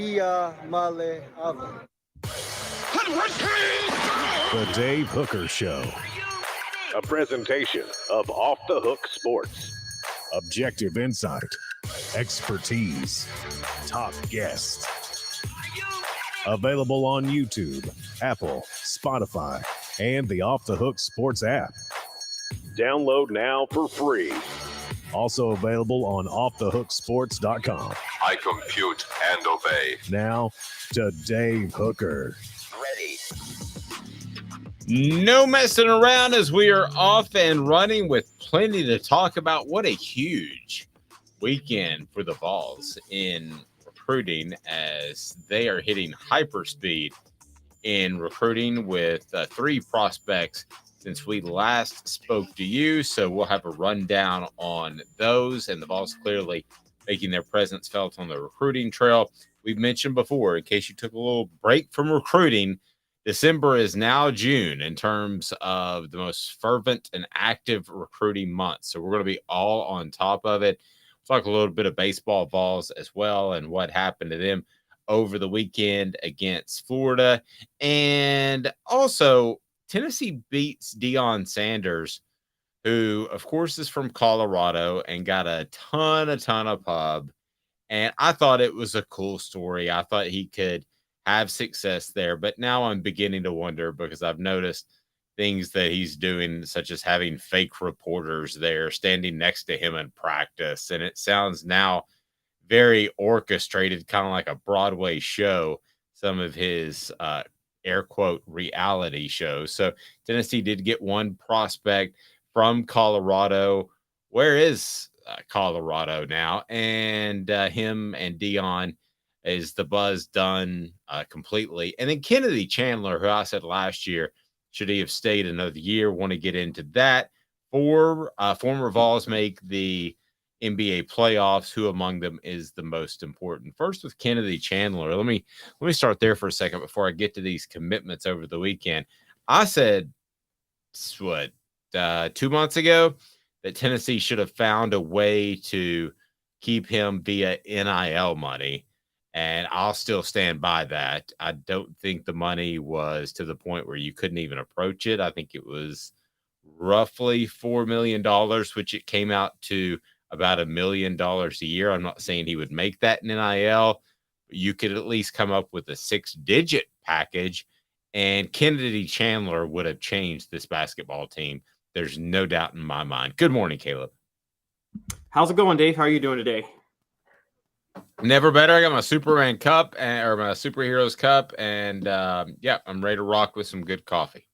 Ia Male Ava. The Dave Hooker Show. A presentation of Off the Hook Sports. Objective insight, expertise, top guests. Available on YouTube, Apple, Spotify, and the Off the Hook Sports app. Download now for free. Also available on offthehooksports.com. I compute and obey. Now to Dave Hooker. Ready. No messing around as we are off and running with plenty to talk about. What a huge weekend for the Vols in recruiting as they are hitting hyperspeed in recruiting with 3 prospects since we last spoke to you. So we'll have a rundown on those, and the Vols clearly making their presence felt on the recruiting trail. We've mentioned before, in case you took a little break from recruiting, December is now June in terms of the most fervent and active recruiting month. So we're going to be all on top of it. We'll talk a little bit of baseball Vols as well and what happened to them over the weekend against Florida. And also, Tennessee beats Deion Sanders, who, of course, is from Colorado and got a ton of pub. And I thought it was a cool story. I thought he could have success there. But now I'm beginning to wonder because I've noticed things that he's doing, such as having fake reporters there standing next to him in practice. And it sounds now very orchestrated, kind of like a Broadway show, some of his air quote reality shows. So Tennessee did get one prospect from Colorado. Where is Colorado now? And him and Deion, is the buzz done completely? And then Kennedy Chandler, who I said last year, should he have stayed another year? Want to get into that. 4 former Vols make the NBA playoffs. Who among them is the most important? First with Kennedy Chandler. Let me start there for a second before I get to these commitments over the weekend. I said, 2 months ago, that Tennessee should have found a way to keep him via NIL money. And I'll still stand by that. I don't think the money was to the point where you couldn't even approach it. I think it was roughly $4 million, which it came out to about $1 million a year. I'm not saying he would make that in NIL, but you could at least come up with a 6-digit package, and Kennedy Chandler would have changed this basketball team. There's no doubt in my mind. Good morning, Caleb. How's it going, Dave? How are you doing today? Never better. I got my Superman cup or my superheroes cup, and I'm ready to rock with some good coffee.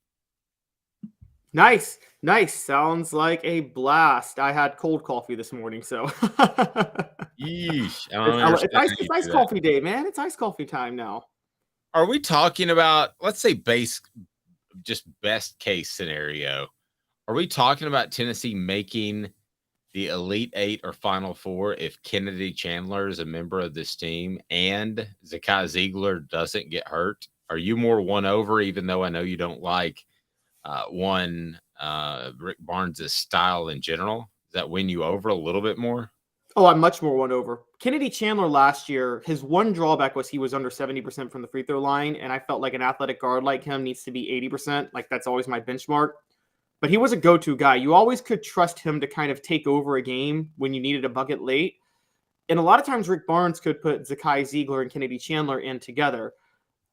Nice. Sounds like a blast. I had cold coffee this morning, so Yeesh. It's iced coffee day, man. It's iced coffee time now. Are we talking about, let's say, just best case scenario? Are we talking about Tennessee making the Elite 8 or Final 4 if Kennedy Chandler is a member of this team and Zakai Ziegler doesn't get hurt? Are you more won over, even though I know you don't like Rick Barnes' style in general? Does that win you over a little bit more? Oh, I'm much more won over. Kennedy Chandler last year, his one drawback was he was under 70% from the free throw line, and I felt like an athletic guard like him needs to be 80%. Like, that's always my benchmark. But he was a go-to guy. You always could trust him to kind of take over a game when you needed a bucket late. And a lot of times Rick Barnes could put Zakai Ziegler and Kennedy Chandler in together.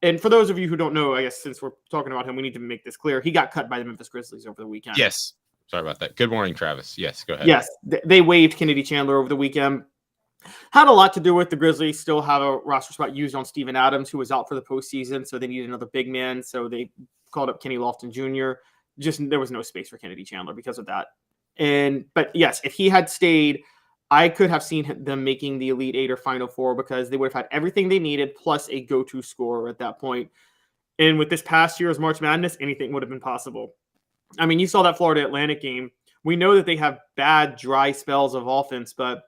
And for those of you who don't know, I guess since we're talking about him, we need to make this clear. He got cut by the Memphis Grizzlies over the weekend. Yes. Sorry about that. Good morning, Travis. Yes, go ahead. Yes, they waived Kennedy Chandler over the weekend. Had a lot to do with the Grizzlies still have a roster spot used on Steven Adams, who was out for the postseason, so they needed another big man. So they called up Kenny Lofton Jr. Just there was no space for Kennedy Chandler because of that. But yes, if he had stayed, I could have seen them making the Elite 8 or Final 4 because they would have had everything they needed plus a go-to scorer at that point. And with this past year's March Madness, anything would have been possible. I mean, you saw that Florida Atlantic game. We know that they have bad, dry spells of offense, but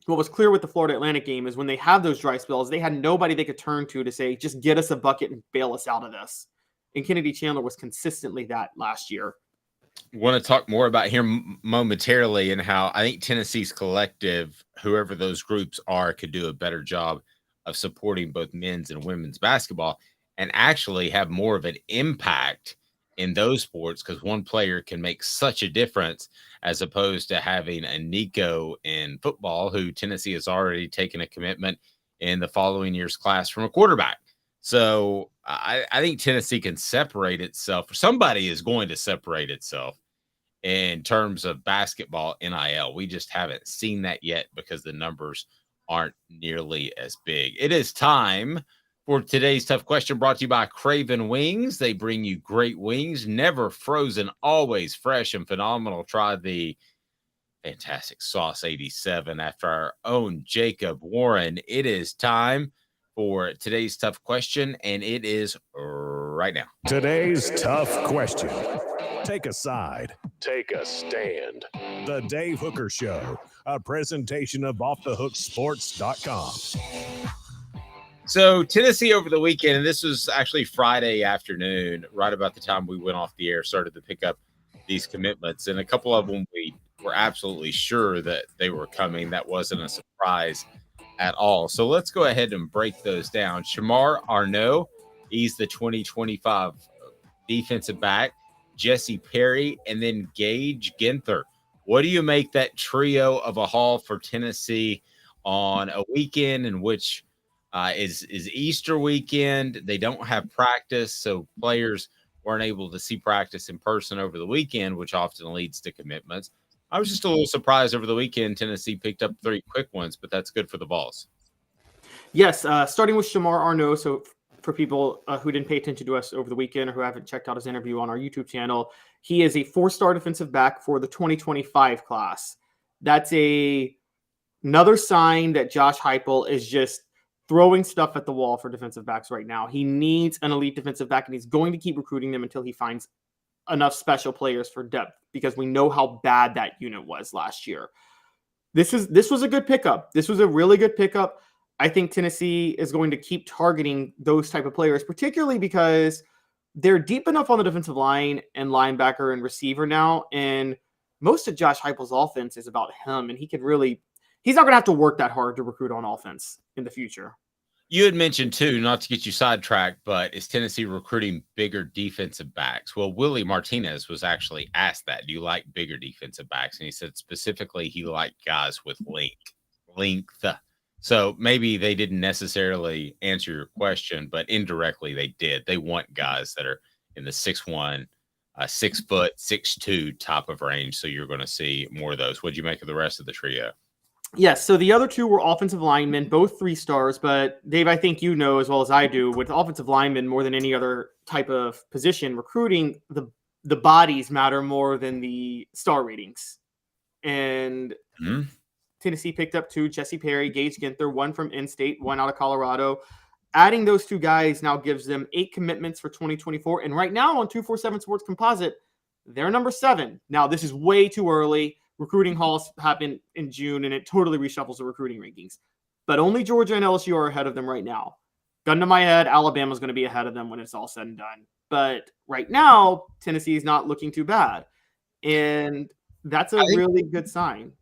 what was clear with the Florida Atlantic game is when they have those dry spells, they had nobody they could turn to say, just get us a bucket and bail us out of this. And Kennedy Chandler was consistently that last year. Want to talk more about him momentarily and how I think Tennessee's collective, whoever those groups are, could do a better job of supporting both men's and women's basketball and actually have more of an impact in those sports because one player can make such a difference as opposed to having a Nico in football who Tennessee has already taken a commitment in the following year's class from a quarterback. So I think Tennessee can separate itself, or somebody is going to separate itself in terms of basketball NIL. We just haven't seen that yet because the numbers aren't nearly as big. It is time for today's tough question, brought to you by Craven Wings. They bring you great wings, never frozen, always fresh and phenomenal. Try the fantastic Sauce 87 after our own Jacob Warren. It is time for today's tough question, and it is right now. Today's tough question. Take a side. Take a stand. The Dave Hooker Show, a presentation of offthehooksports.com. So Tennessee over the weekend, and this was actually Friday afternoon, right about the time we went off the air, started to pick up these commitments. And a couple of them we were absolutely sure that they were coming. That wasn't a surprise at all. So let's go ahead and break those down. Shamar Arnoux, he's the 2025 defensive back. Jesse Perry, and then Gage Ginther. What do you make that trio of a haul for Tennessee on a weekend in which is Easter weekend? They don't have practice, so players weren't able to see practice in person over the weekend, which often leads to commitments. I was just a little surprised over the weekend Tennessee picked up 3 quick ones, but that's good for the Vols. Yes, starting with Shamar Arnoux. So for people who didn't pay attention to us over the weekend or who haven't checked out his interview on our YouTube channel, he is a 4-star defensive back for the 2025 class. That's another sign that Josh Heupel is just throwing stuff at the wall for defensive backs right now. He needs an elite defensive back, and he's going to keep recruiting them until he finds enough special players for depth, because we know how bad that unit was last year. This was a good pickup. This was a really good pickup. I think Tennessee is going to keep targeting those type of players, particularly because they're deep enough on the defensive line and linebacker and receiver now. And most of Josh Heupel's offense is about him. And he's not going to have to work that hard to recruit on offense in the future. You had mentioned too, not to get you sidetracked, but is Tennessee recruiting bigger defensive backs? Well, Willie Martinez was actually asked that. Do you like bigger defensive backs? And he said specifically he liked guys with length. So maybe they didn't necessarily answer your question, but indirectly they did. They want guys that are in the 6'1", 6 foot, 6'2" top of range. So you're going to see more of those. What'd you make of the rest of the trio? Yes. So the other 2 were offensive linemen, both 3 stars. But Dave, I think you know as well as I do, with offensive linemen more than any other type of position, recruiting, the bodies matter more than the star ratings. And Tennessee picked up 2, Jesse Perry, Gage Ginther, 1 from in-state, 1 out of Colorado. Adding those 2 guys now gives them 8 commitments for 2024. And right now on 247 Sports Composite, they're number 7. Now, this is way too early. Recruiting halls happen in June, and it totally reshuffles the recruiting rankings. But only Georgia and LSU are ahead of them right now. Gun to my head, Alabama's going to be ahead of them when it's all said and done. But right now, Tennessee is not looking too bad. And that's a really good sign.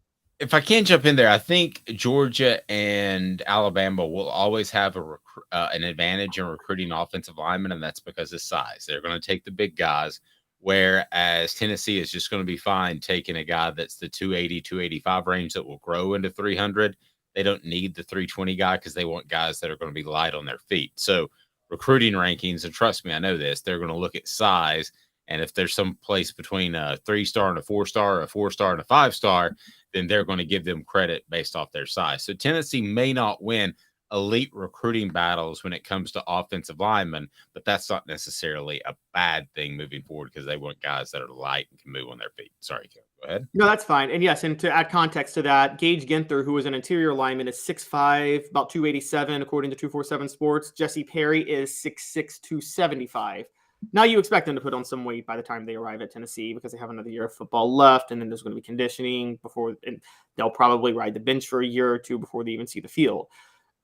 If I can jump in there, I think Georgia and Alabama will always have an advantage in recruiting offensive linemen, and that's because of size. They're going to take the big guys, whereas Tennessee is just going to be fine taking a guy that's the 280, 285 range that will grow into 300. They don't need the 320 guy because they want guys that are going to be light on their feet. So recruiting rankings, and trust me, I know this, they're going to look at size. And if there's some place between a 3-star and a 4-star, or a 4-star and a 5-star, then they're going to give them credit based off their size. So Tennessee may not win elite recruiting battles when it comes to offensive linemen, but that's not necessarily a bad thing moving forward because they want guys that are light and can move on their feet. Sorry, Kevin, go ahead. No, that's fine. And yes, and to add context to that, Gage Ginther, who is an interior lineman, is 6'5", about 287, according to 247 Sports. Jesse Perry is 6'6", 275. Now you expect them to put on some weight by the time they arrive at Tennessee because they have another year of football left, and then there's going to be conditioning and they'll probably ride the bench for a year or 2 before they even see the field.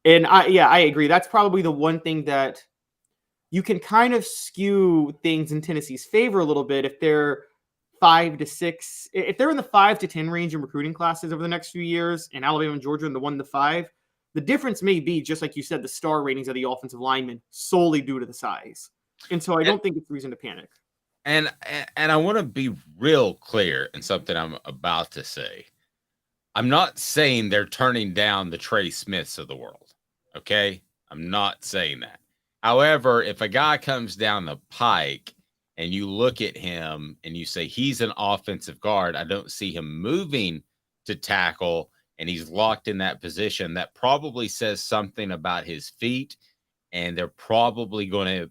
And I agree. That's probably the one thing that you can kind of skew things in Tennessee's favor a little bit if they're 5 to 6, if they're in the 5 to 10 range in recruiting classes over the next few years, and Alabama and Georgia in the 1 to 5. The difference may be, just like you said, the star ratings of the offensive linemen solely due to the size. And so I don't think it's reason to panic. And I want to be real clear in something I'm about to say. I'm not saying they're turning down the Trey Smiths of the world. Okay? I'm not saying that. However, if a guy comes down the pike and you look at him and you say he's an offensive guard, I don't see him moving to tackle, and he's locked in that position. That probably says something about his feet, and they're probably going to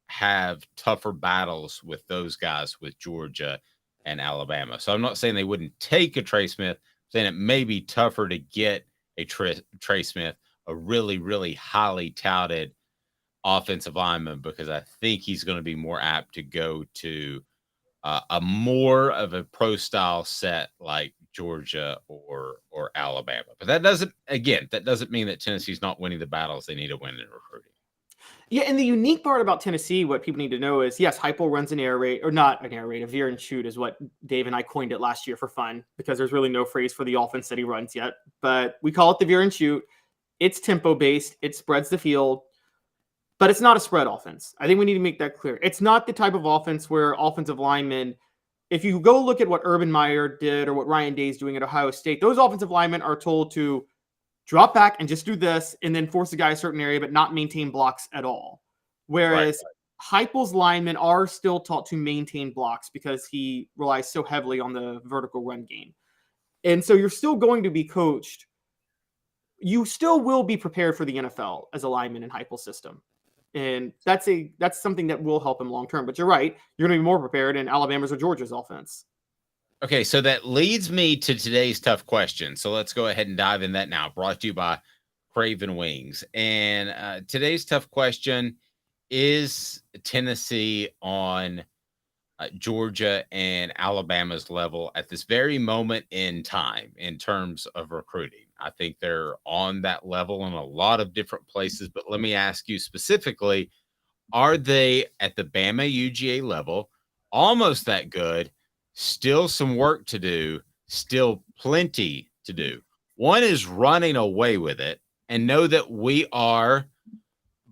have tougher battles with those guys with Georgia and Alabama. So I'm not saying they wouldn't take a Trey Smith, I'm saying it may be tougher to get a Trey Smith, a really, really highly touted offensive lineman, because I think he's going to be more apt to go to a more of a pro style set like Georgia or Alabama. But that doesn't mean that Tennessee's not winning the battles they need to win in recruiting. Yeah, and the unique part about Tennessee, what people need to know is, yes, Heupel runs an air raid, or not an air raid, a veer and shoot is what Dave and I coined it last year for fun, because there's really no phrase for the offense that he runs yet. But we call it the veer and shoot. It's tempo-based. It spreads the field. But it's not a spread offense. I think we need to make that clear. It's not the type of offense where offensive linemen, if you go look at what Urban Meyer did or what Ryan Day's doing at Ohio State, those offensive linemen are told to drop back and just do this and then force the guy a certain area, but not maintain blocks at all. Whereas Heupel's linemen are still taught to maintain blocks because he relies so heavily on the vertical run game. And so you're still going to be coached. You still will be prepared for the NFL as a lineman in Heupel's system. And that's something that will help him long term. But you're right. You're going to be more prepared in Alabama's or Georgia's offense. Okay, so that leads me to today's tough question. So let's go ahead and dive in that now. Brought to you by Craven Wings. And today's tough question is Tennessee on Georgia and Alabama's level at this very moment in time in terms of recruiting. I think they're on that level in a lot of different places, but let me ask you specifically, are they at the Bama UGA level, almost that good, still some work to do, still plenty to do? One is running away with it, and know that we are,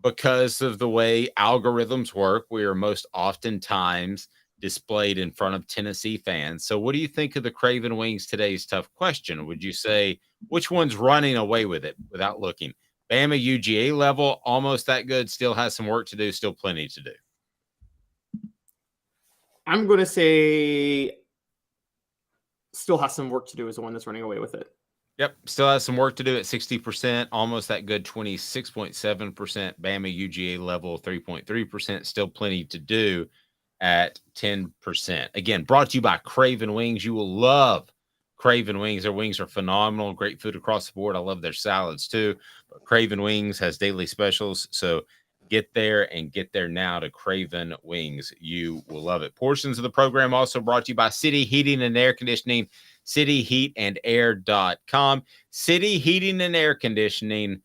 because of the way algorithms work, we are most oftentimes displayed in front of Tennessee fans. So what do you think of the Craven Wings today's tough question? Would you say which one's running away with it without looking? Bama UGA level, almost that good, still has some work to do, still plenty to do. I'm going to say still has some work to do is the one that's running away with it. Yep, still has some work to do at 60%, almost that good 26.7%. Bama UGA level 3.3%, still plenty to do at 10%. Again, brought to you by Craven Wings. You will love Craven Wings. Their wings are phenomenal. Great food across the board. I love their salads too. But Craven Wings has daily specials. So get there and get there now to Craven Wings. You will love it. Portions of the program also brought to you by City Heating and Air Conditioning, cityheatandair.com. City Heating and Air Conditioning.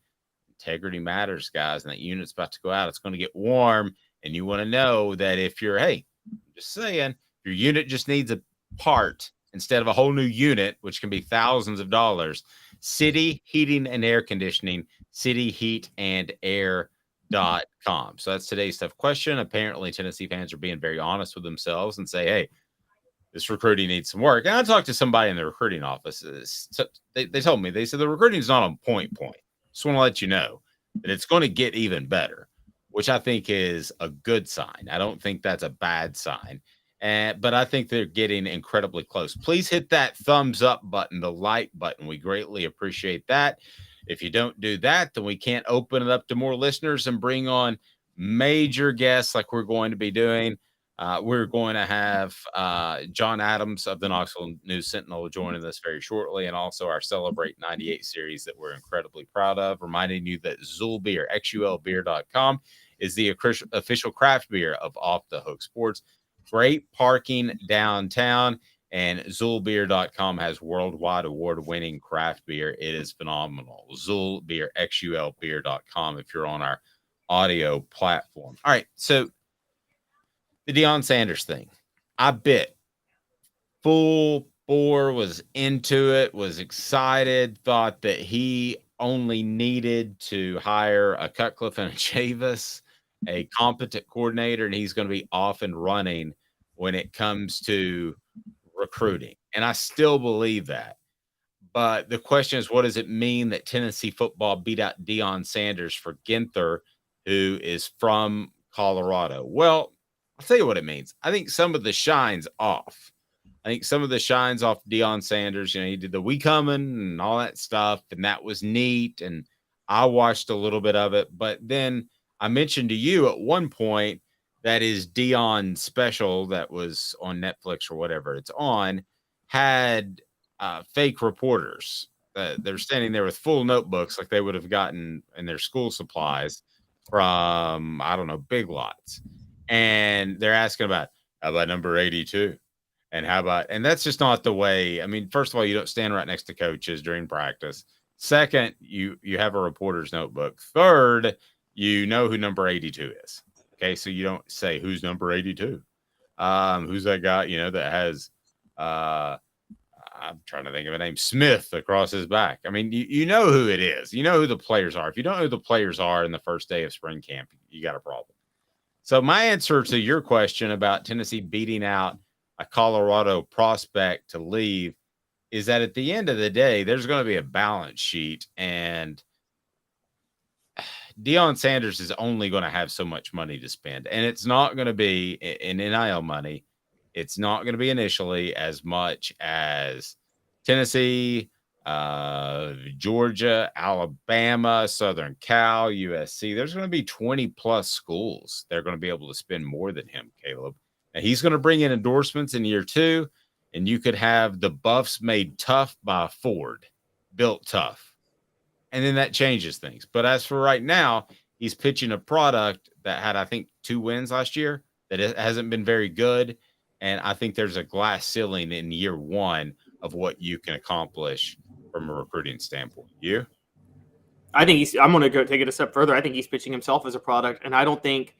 Integrity matters, guys. And that unit's about to go out. It's going to get warm. And you want to know that if you're, hey, I'm just saying, your unit just needs a part instead of a whole new unit, which can be thousands of dollars, City Heating and Air Conditioning, cityheatandair.com. So that's today's tough question. Apparently, Tennessee fans are being very honest with themselves and say, hey, this recruiting needs some work. And I talked to somebody in the recruiting office. They told me, they said the recruiting is not on point. Just want to let you know that it's going to get even better, which I think is a good sign. I don't think that's a bad sign. But I think they're getting incredibly close. Please hit that thumbs up button, the like button. We greatly appreciate that. If you don't do that, then we can't open it up to more listeners and bring on major guests like we're going to be doing. We're going to have John Adams of the Knoxville News Sentinel joining us very shortly, and also our Celebrate 98 series that we're incredibly proud of. Reminding you that Zul Beer, xulbeer.com, is the official craft beer of Off the Hook Sports. Great parking downtown, and zulbeer.com has worldwide award-winning craft beer. It is phenomenal. Zul Beer, xulbeer.com if you're on our audio platform. All right, so the Deion Sanders thing. I bet full bore, was into it, was excited, thought that he only needed to hire a Cutcliffe and a Chavis, a competent coordinator, and he's going to be off and running when it comes to recruiting. And I still believe that. But the question is, what does it mean that Tennessee football beat out Deion Sanders for Ginther, who is from Colorado? Well, I'll tell you what it means. I think some of the shine's off. I think some of the shine's off Deion Sanders. You know, he did the "We Coming" and all that stuff, and that was neat. And I watched a little bit of it. But then I mentioned to you at one point that his Deion special that was on Netflix or whatever it's on had fake reporters. They're standing there with full notebooks like they would have gotten in their school supplies from, I don't know, Big Lots. And they're asking about, how about number 82? And how about, and that's just not the way. I mean, first of all, you don't stand right next to coaches during practice. Second, you have a reporter's notebook. Third, you know who number 82 is. Okay, so you don't say who's number 82. Who's that guy, you know, that has I'm trying to think of a name, Smith across his back. I mean, you know who it is. You know who the players are. If you don't know who the players are in the first day of spring camp, you got a problem. So my answer to your question about Tennessee beating out a Colorado prospect to leave is that at the end of the day, there's going to be a balance sheet, and Deion Sanders is only going to have so much money to spend, and it's not going to be in NIL money. It's not going to be initially as much as Tennessee, Georgia, Alabama, Southern Cal, USC. There's going to be 20 plus schools. They're going to be able to spend more than him, Caleb. And he's going to bring in endorsements in year 2, and you could have the Buffs made tough by Ford, built tough. And then that changes things. But as for right now, he's pitching a product that had, I think, 2 wins last year, that it hasn't been very good. And I think there's a glass ceiling in year 1 of what you can accomplish from a recruiting standpoint. You? I'm going to go take it a step further. I think he's pitching himself as a product. And I don't think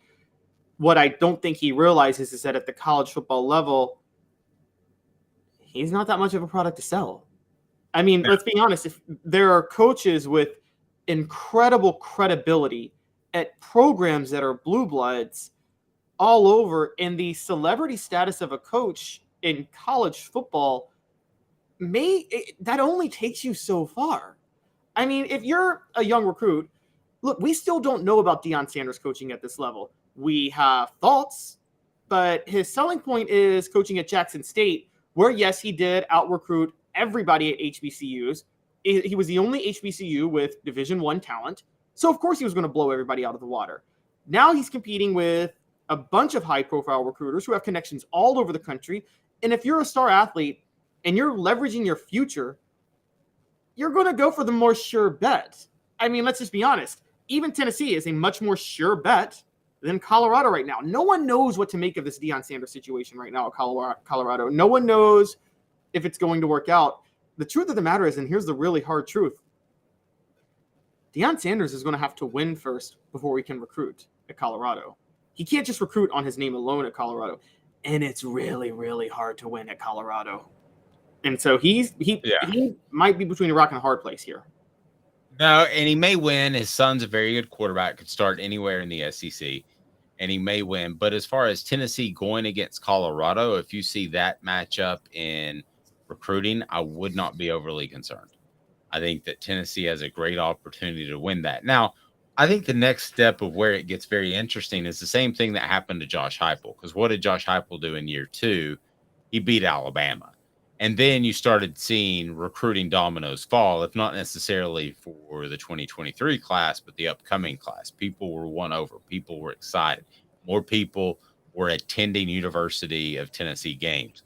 he realizes is that at the college football level, he's not that much of a product to sell. I mean, let's be honest. If there are coaches with incredible credibility at programs that are blue bloods all over, and the celebrity status of a coach in college football that only takes you so far. I mean, if you're a young recruit, look, we still don't know about Deion Sanders coaching at this level. We have thoughts, but his selling point is coaching at Jackson State, where, yes, he did out-recruit everybody at HBCUs. He was the only HBCU with Division I talent, so of course he was going to blow everybody out of the water. Now he's competing with a bunch of high-profile recruiters who have connections all over the country, and if you're a star athlete and you're leveraging your future, you're going to go for the more sure bet. I mean, let's just be honest. Even Tennessee is a much more sure bet than Colorado right now. No one knows what to make of this Deion Sanders situation right now at Colorado. No one knows if it's going to work out. The truth of the matter is, and here's the really hard truth, Deion Sanders is going to have to win first before we can recruit at Colorado. He can't just recruit on his name alone at Colorado. And it's really, really hard to win at Colorado. And so he might be between a rock and a hard place here. No, and he may win. His son's a very good quarterback, could start anywhere in the SEC, and he may win. But as far as Tennessee going against Colorado, if you see that matchup in recruiting, I would not be overly concerned. I think that Tennessee has a great opportunity to win that. Now, I think the next step of where it gets very interesting is the same thing that happened to Josh Heupel. Because what did Josh Heupel do in year 2? He beat Alabama. And then you started seeing recruiting dominoes fall, if not necessarily for the 2023 class, but the upcoming class. People were won over. People were excited. More people were attending University of Tennessee games.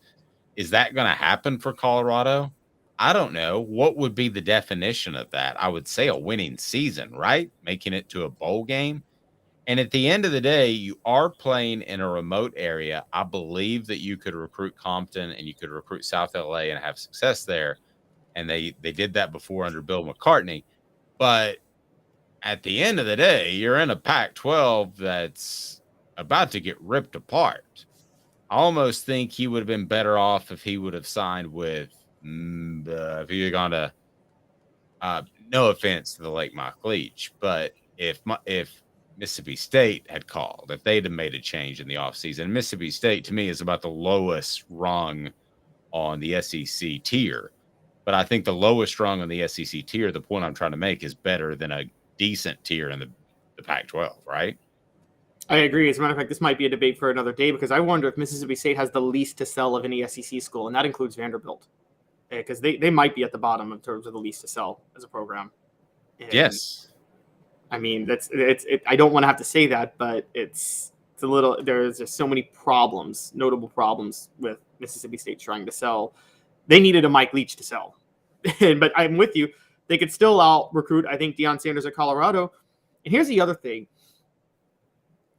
Is that going to happen for Colorado? I don't know. What would be the definition of that? I would say a winning season, right? Making it to a bowl game. And at the end of the day, you are playing in a remote area. I believe that you could recruit Compton and you could recruit South LA and have success there. And they did that before under Bill McCartney. But at the end of the day, you're in a Pac-12 that's about to get ripped apart. I almost think he would have been better off if he would have signed with if he had gone to no offense to the late Mike Leach, but if Mississippi State had called, if they'd have made a change in the offseason, Mississippi State to me is about the lowest rung on the SEC tier. But I think the lowest rung on the SEC tier, the point I'm trying to make, is better than a decent tier in the Pac-12, right? I agree. As a matter of fact, this might be a debate for another day because I wonder if Mississippi State has the least to sell of any SEC school, and that includes Vanderbilt, because they might be at the bottom in terms of the least to sell as a program. And, yes. I mean, I don't want to have to say that, but it's a little. There's just so many problems, notable problems with Mississippi State trying to sell. They needed a Mike Leach to sell, but I'm with you. They could still out recruit, I think, Deion Sanders at Colorado. And here's the other thing.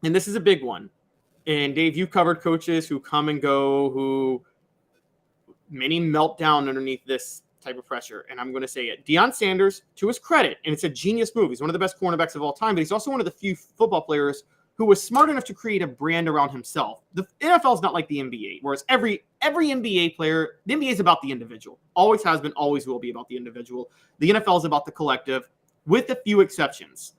And this is a big one. And Dave, you've covered coaches who come and go, who many melt down underneath this type of pressure. And I'm going to say it. Deion Sanders, to his credit, and it's a genius move. He's one of the best cornerbacks of all time, but he's also one of the few football players who was smart enough to create a brand around himself. The NFL is not like the NBA, whereas every NBA player, the NBA is about the individual. Always has been, always will be about the individual. The NFL is about the collective, with a few exceptions.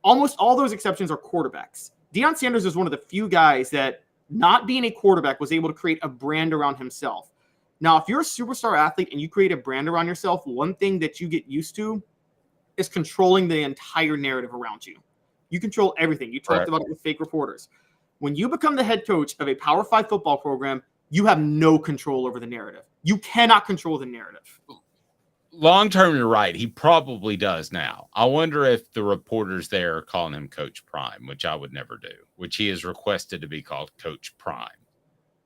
Almost all those exceptions are quarterbacks. Deion Sanders is one of the few guys that, not being a quarterback, was able to create a brand around himself. Now, if you're a superstar athlete and you create a brand around yourself, one thing that you get used to is controlling the entire narrative around you. You control everything. You talked about it with fake reporters. When you become the head coach of a Power 5 football program, you have no control over the narrative. You cannot control the narrative. Long term, you're right. He probably does now. I wonder if the reporters there are calling him Coach Prime, which I would never do, which he has requested to be called Coach Prime.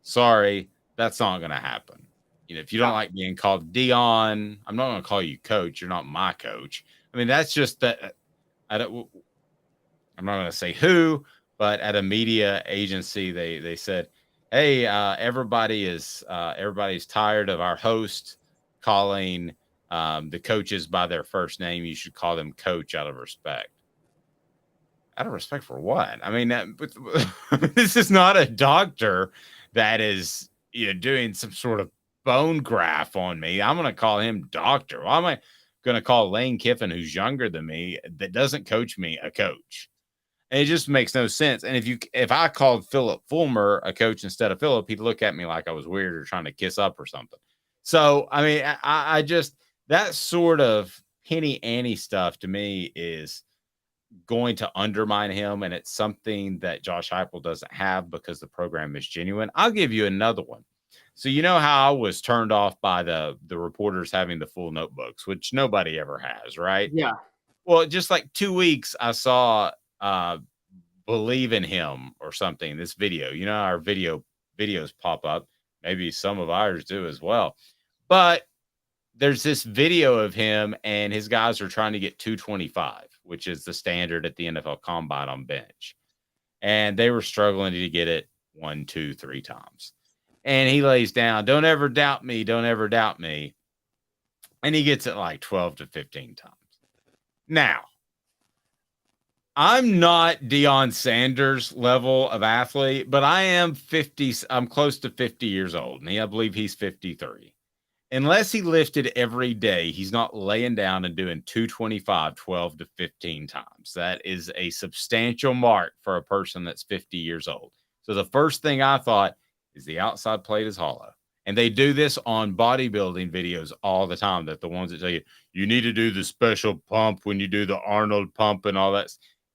Sorry, that's not going to happen. You know, if you don't like being called Deion, I'm not going to call you Coach. You're not my coach. I mean, that's just that. I'm not going to say who, but at a media agency, they said, "Hey, everybody's tired of our host calling the coaches by their first name. You should call them Coach out of respect." Out of respect for what? I mean, this is not a doctor that is, you know, doing some sort of bone graft on me. I'm going to call him doctor. Why am I going to call Lane Kiffin, who's younger than me, that doesn't coach me, a coach? And it just makes no sense. And if I called Philip Fulmer a coach instead of Philip, he'd look at me like I was weird or trying to kiss up or something. So, I mean, I just, that sort of penny ante stuff to me is going to undermine him. And it's something that Josh Heupel doesn't have because the program is genuine. I'll give you another one. So, you know how I was turned off by the reporters having the full notebooks, which nobody ever has, right? Yeah. Well, just like 2 weeks, I saw Believe in Him or something, this video. You know, our videos pop up. Maybe some of ours do as well. But there's this video of him and his guys are trying to get 225, which is the standard at the NFL Combine on bench. And they were struggling to get it 1, 2, 3 times. And he lays down, "Don't ever doubt me. Don't ever doubt me." And he gets it like 12 to 15 times. Now, I'm not Deion Sanders level of athlete, but I am 50. I'm close to 50 years old. And I believe he's 53. Unless he lifted every day, he's not laying down and doing 225, 12 to 15 times. That is a substantial mark for a person that's 50 years old. So the first thing I thought is the outside plate is hollow. And they do this on bodybuilding videos all the time. That the ones that tell you, you need to do the special pump when you do the Arnold pump and all that.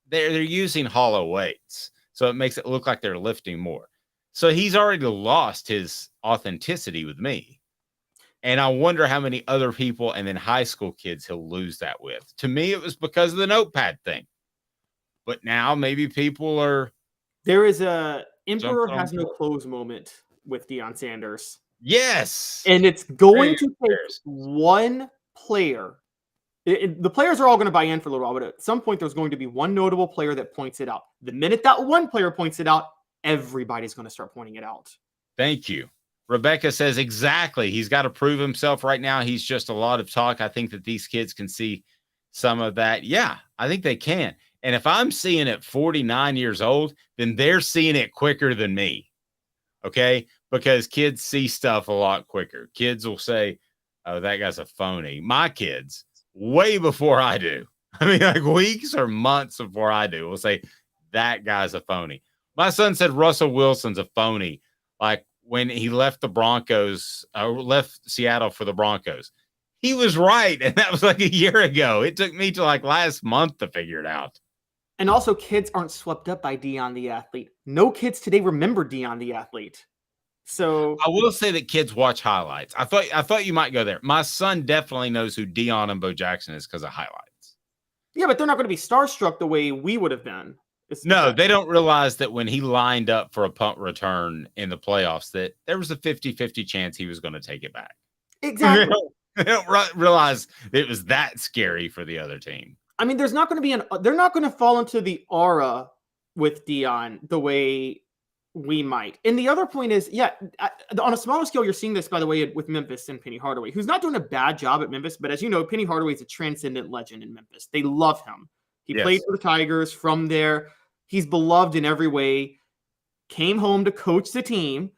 They're using hollow weights. So it makes it look like they're lifting more. So he's already lost his authenticity with me. And I wonder how many other people and then high school kids he'll lose that with. To me, it was because of the notepad thing. But now maybe people are. There is a Emperor has no clothes moment with Deion Sanders. Yes. And it's going to take one player. The players are all going to buy in for a little while, but at some point there's going to be one notable player that points it out. The minute that one player points it out, everybody's going to start pointing it out. Thank you. Rebecca says exactly. He's got to prove himself right now. He's just a lot of talk. I think that these kids can see some of that. Yeah, I think they can. And if I'm seeing it 49 years old, then they're seeing it quicker than me. Okay? Because kids see stuff a lot quicker. Kids will say, "Oh, that guy's a phony." My kids way before I do. I mean, like weeks or months before I do. We'll say that guy's a phony. My son said Russell Wilson's a phony. Like when he left the Broncos, left Seattle for the Broncos. He was right, and that was like a year ago. It took me to like last month to figure it out. And also, kids aren't swept up by Deion the athlete. No kids today remember Deion the athlete. So I will say that kids watch highlights. I thought you might go there. My son definitely knows who Deion and Bo Jackson is because of highlights. Yeah, but they're not going to be starstruck the way we would have been. No, they don't realize that when he lined up for a punt return in the playoffs, that there was a 50-50 chance he was going to take it back. Exactly. They don't realize it was that scary for the other team. I mean, they're not going to fall into the aura with Deion the way we might. And the other point is, on a smaller scale, you're seeing this, by the way, with Memphis and Penny Hardaway, who's not doing a bad job at Memphis. But as you know, Penny Hardaway is a transcendent legend in Memphis. They love him. He played for the Tigers from there. He's beloved in every way, came home to coach the team,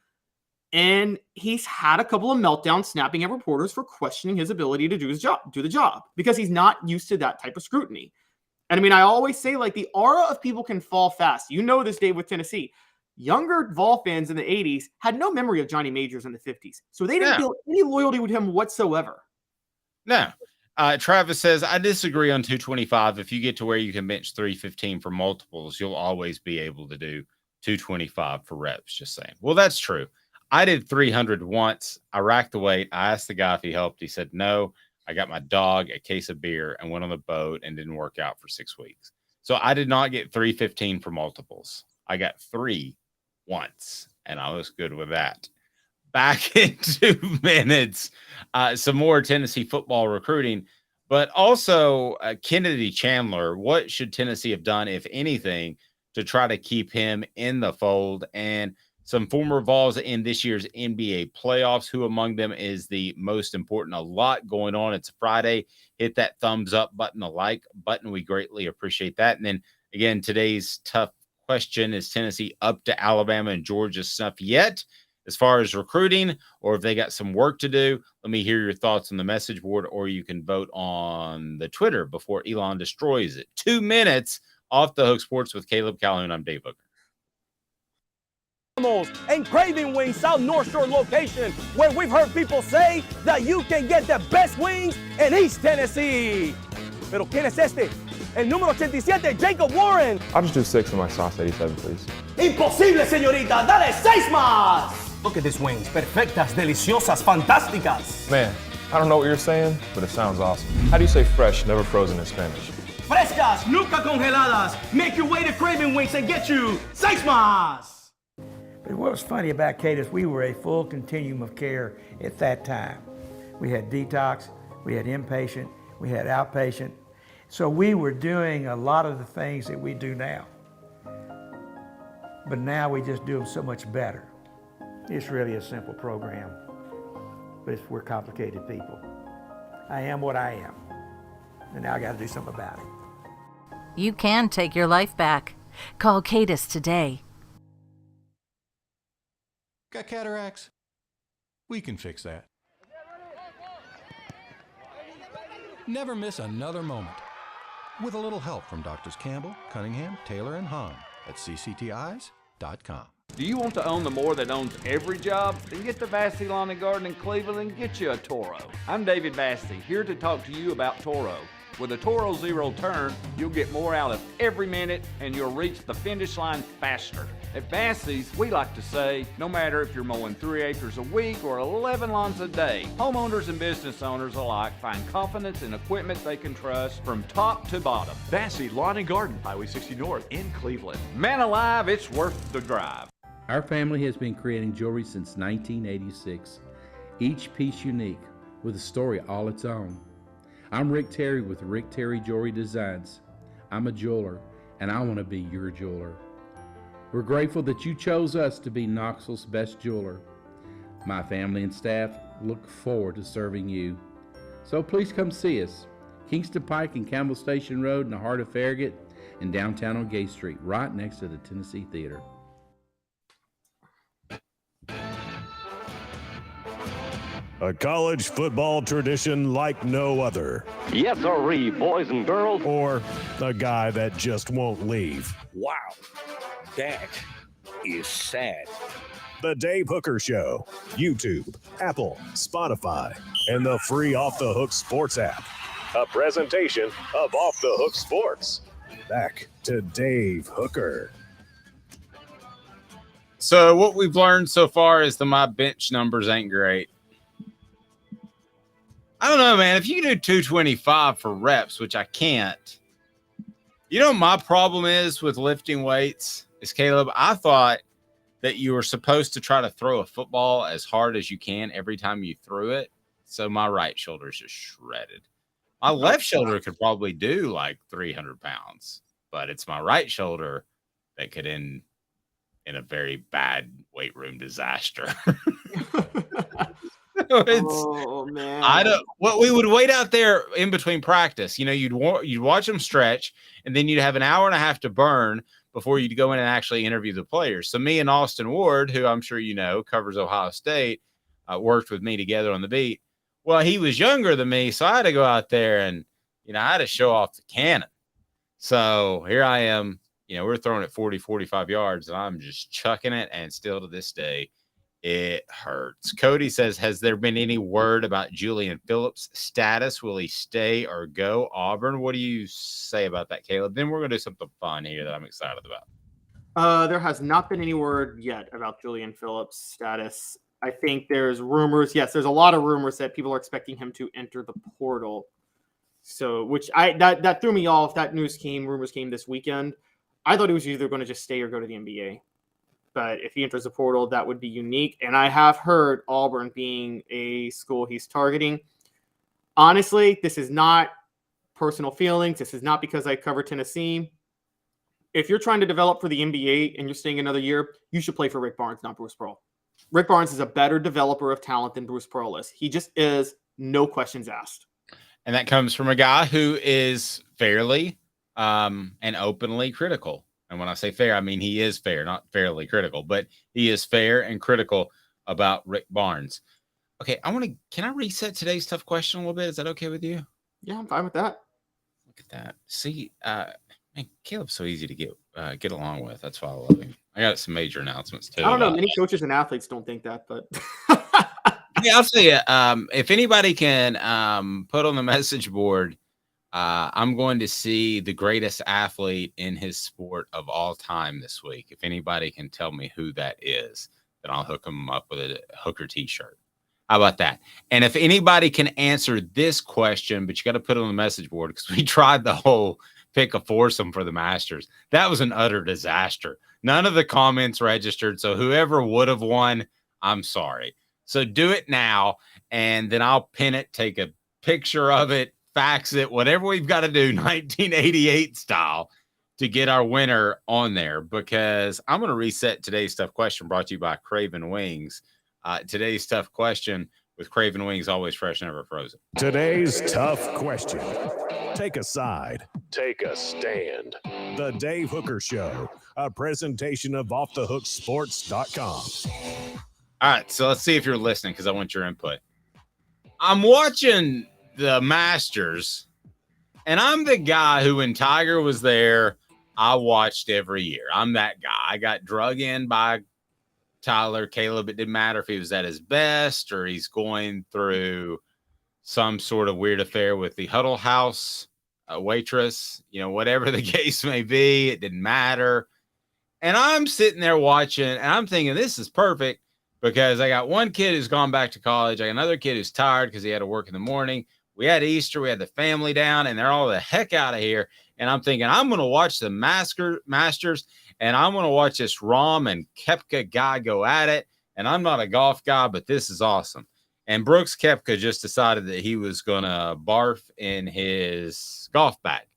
and he's had a couple of meltdowns snapping at reporters for questioning his ability to do the job, because he's not used to that type of scrutiny. And I mean, I always say, like, the aura of people can fall fast. You know this, Dave, with Tennessee. Younger Vol fans in the 80s had no memory of Johnny Majors in the 50s. So they didn't feel any loyalty with him whatsoever. No. Travis says, I disagree on 225. If you get to where you can bench 315 for multiples, you'll always be able to do 225 for reps. Just saying. Well, that's true. I did 300 once. I racked the weight. I asked the guy if he helped. He said no. I got my dog a case of beer and went on the boat and didn't work out for 6 weeks. So I did not get 315 for multiples. I got 3 once, and I was good with that. Back in 2 minutes, some more Tennessee football recruiting, but also Kennedy Chandler. What should Tennessee have done, if anything, to try to keep him in the fold? And some former Vols in this year's NBA playoffs. Who among them is the most important? A lot going on. It's Friday. Hit that thumbs up button, the like button. We greatly appreciate that. And then, again, today's tough question, is Tennessee up to Alabama and Georgia stuff yet as far as recruiting, or if they got some work to do? Let me hear your thoughts on the message board, or you can vote on the Twitter before Elon destroys it. 2 minutes off the hook sports with Caleb Calhoun. I'm Dave Hooker. And Craving Wings South North Shore location, where we've heard people say that you can get the best wings in East Tennessee. Pero ¿quién es este? El número 87, Jacob Warren. I'll just do 6 of my sauce 87, please. Imposible, señorita. Dale 6 más. Look at these wings. Perfectas, deliciosas, fantásticas. Man, I don't know what you're saying, but it sounds awesome. How do you say fresh, never frozen in Spanish? Frescas, nunca congeladas. Make your way to Craving Wings and get you 6 más. But what was funny about Cadis, we were a full continuum of care at that time. We had detox, we had inpatient, we had outpatient. So we were doing a lot of the things that we do now. But now we just do them so much better. It's really a simple program, but we're complicated people. I am what I am, and now I got to do something about it. You can take your life back. Call Cadis today. Got cataracts? We can fix that. Never miss another moment. With a little help from Doctors Campbell, Cunningham, Taylor, and Hahn at cctis.com. Do you want to own the more that owns every job? Then get to Vassey Lawn and Garden in Cleveland and get you a Toro. I'm David Vassey, here to talk to you about Toro. With a Toro Zero Turn, you'll get more out of every minute and you'll reach the finish line faster. At Vassey's, we like to say, no matter if you're mowing 3 acres a week or 11 lawns a day, homeowners and business owners alike find confidence in equipment they can trust from top to bottom. Vassey Lawn and Garden, Highway 60 North in Cleveland. Man alive, it's worth the drive. Our family has been creating jewelry since 1986, each piece unique with a story all its own. I'm Rick Terry with Rick Terry Jewelry Designs. I'm a jeweler, and I want to be your jeweler. We're grateful that you chose us to be Knoxville's best jeweler. My family and staff look forward to serving you. So please come see us. Kingston Pike and Campbell Station Road in the heart of Farragut, and downtown on Gay Street, right next to the Tennessee Theater. A college football tradition like no other. Yes, sirree, boys and girls. Or a guy that just won't leave. Wow, that is sad. The Dave Hooker Show. YouTube, Apple, Spotify, and the free Off the Hook Sports app. A presentation of Off the Hook Sports. Back to Dave Hooker. So what we've learned so far is that my bench numbers ain't great. I don't know, man. If you can do 225 for reps, which I can't, you know, my problem is with lifting weights is, Caleb, I thought that you were supposed to try to throw a football as hard as you can every time you threw it. So my right shoulder is just shredded. My left shoulder could probably do like 300 pounds, but it's my right shoulder that could end in a very bad weight room disaster. Oh man! I don't. What we would wait out there in between practice. You know, you'd watch them stretch, and then you'd have an hour and a half to burn before you'd go in and actually interview the players. So me and Austin Ward, who I'm sure you know covers Ohio State, worked with me together on the beat. Well, he was younger than me, so I had to go out there and, you know, I had to show off the cannon. So here I am. You know, we're throwing it 40, 45 yards, and I'm just chucking it, and still to this day, it hurts. Cody says, has there been any word about Julian Phillips' status? Will he stay or go? Auburn, what do you say about that, Caleb? Then we're going to do something fun here that I'm excited about. There has not been any word yet about Julian Phillips' status. I think there's rumors. Yes, there's a lot of rumors that people are expecting him to enter the portal. So, which that threw me off. That rumors came this weekend. I thought he was either going to just stay or go to the NBA. But if he enters the portal, that would be unique. And I have heard Auburn being a school he's targeting. Honestly, this is not personal feelings. This is not because I cover Tennessee. If you're trying to develop for the NBA and you're staying another year, you should play for Rick Barnes, not Bruce Pearl. Rick Barnes is a better developer of talent than Bruce Pearl is. He just is, no questions asked. And that comes from a guy who is fairly and openly critical. And when I say fair, I mean he is fair, not fairly critical, but he is fair and critical about Rick Barnes. Okay, can I reset today's tough question a little bit? Is that okay with you? Yeah, I'm fine with that. Look at that. See, man, Caleb's so easy to get along with. That's why I love him. I got some major announcements too. I don't know. Many coaches and athletes don't think that, but yeah, I'll say it. If anybody can put on the message board, I'm going to see the greatest athlete in his sport of all time this week. If anybody can tell me who that is, then I'll hook him up with a Hooker t-shirt. How about that? And if anybody can answer this question, but you got to put it on the message board because we tried the whole pick a foursome for the Masters. That was an utter disaster. None of the comments registered. So whoever would have won, I'm sorry. So do it now, and then I'll pin it, take a picture of it, fax it, whatever we've got to do, 1988 style, to get our winner on there, because I'm going to reset today's tough question brought to you by Craven Wings. Today's tough question with Craven Wings, always fresh, never frozen. Today's tough question. Take a side. Take a stand. The Dave Hooker Show, a presentation of offthehooksports.com. All right, so let's see if you're listening because I want your input. I'm watching the Masters, and I'm the guy who, when Tiger was there, I watched every year. I'm that guy. I got drug in by Tyler, Caleb. It didn't matter if he was at his best or he's going through some sort of weird affair with the Huddle House waitress, you know, whatever the case may be, it didn't matter. And I'm sitting there watching, and I'm thinking, this is perfect because I got one kid who's gone back to college. I got another kid who's tired because he had to work in the morning. We had Easter, we had the family down, and they're all the heck out of here. And I'm thinking, I'm going to watch the Masters, and I'm going to watch this Rahm and Koepka guy go at it. And I'm not a golf guy, but this is awesome. And Brooks Koepka just decided that he was going to barf in his golf bag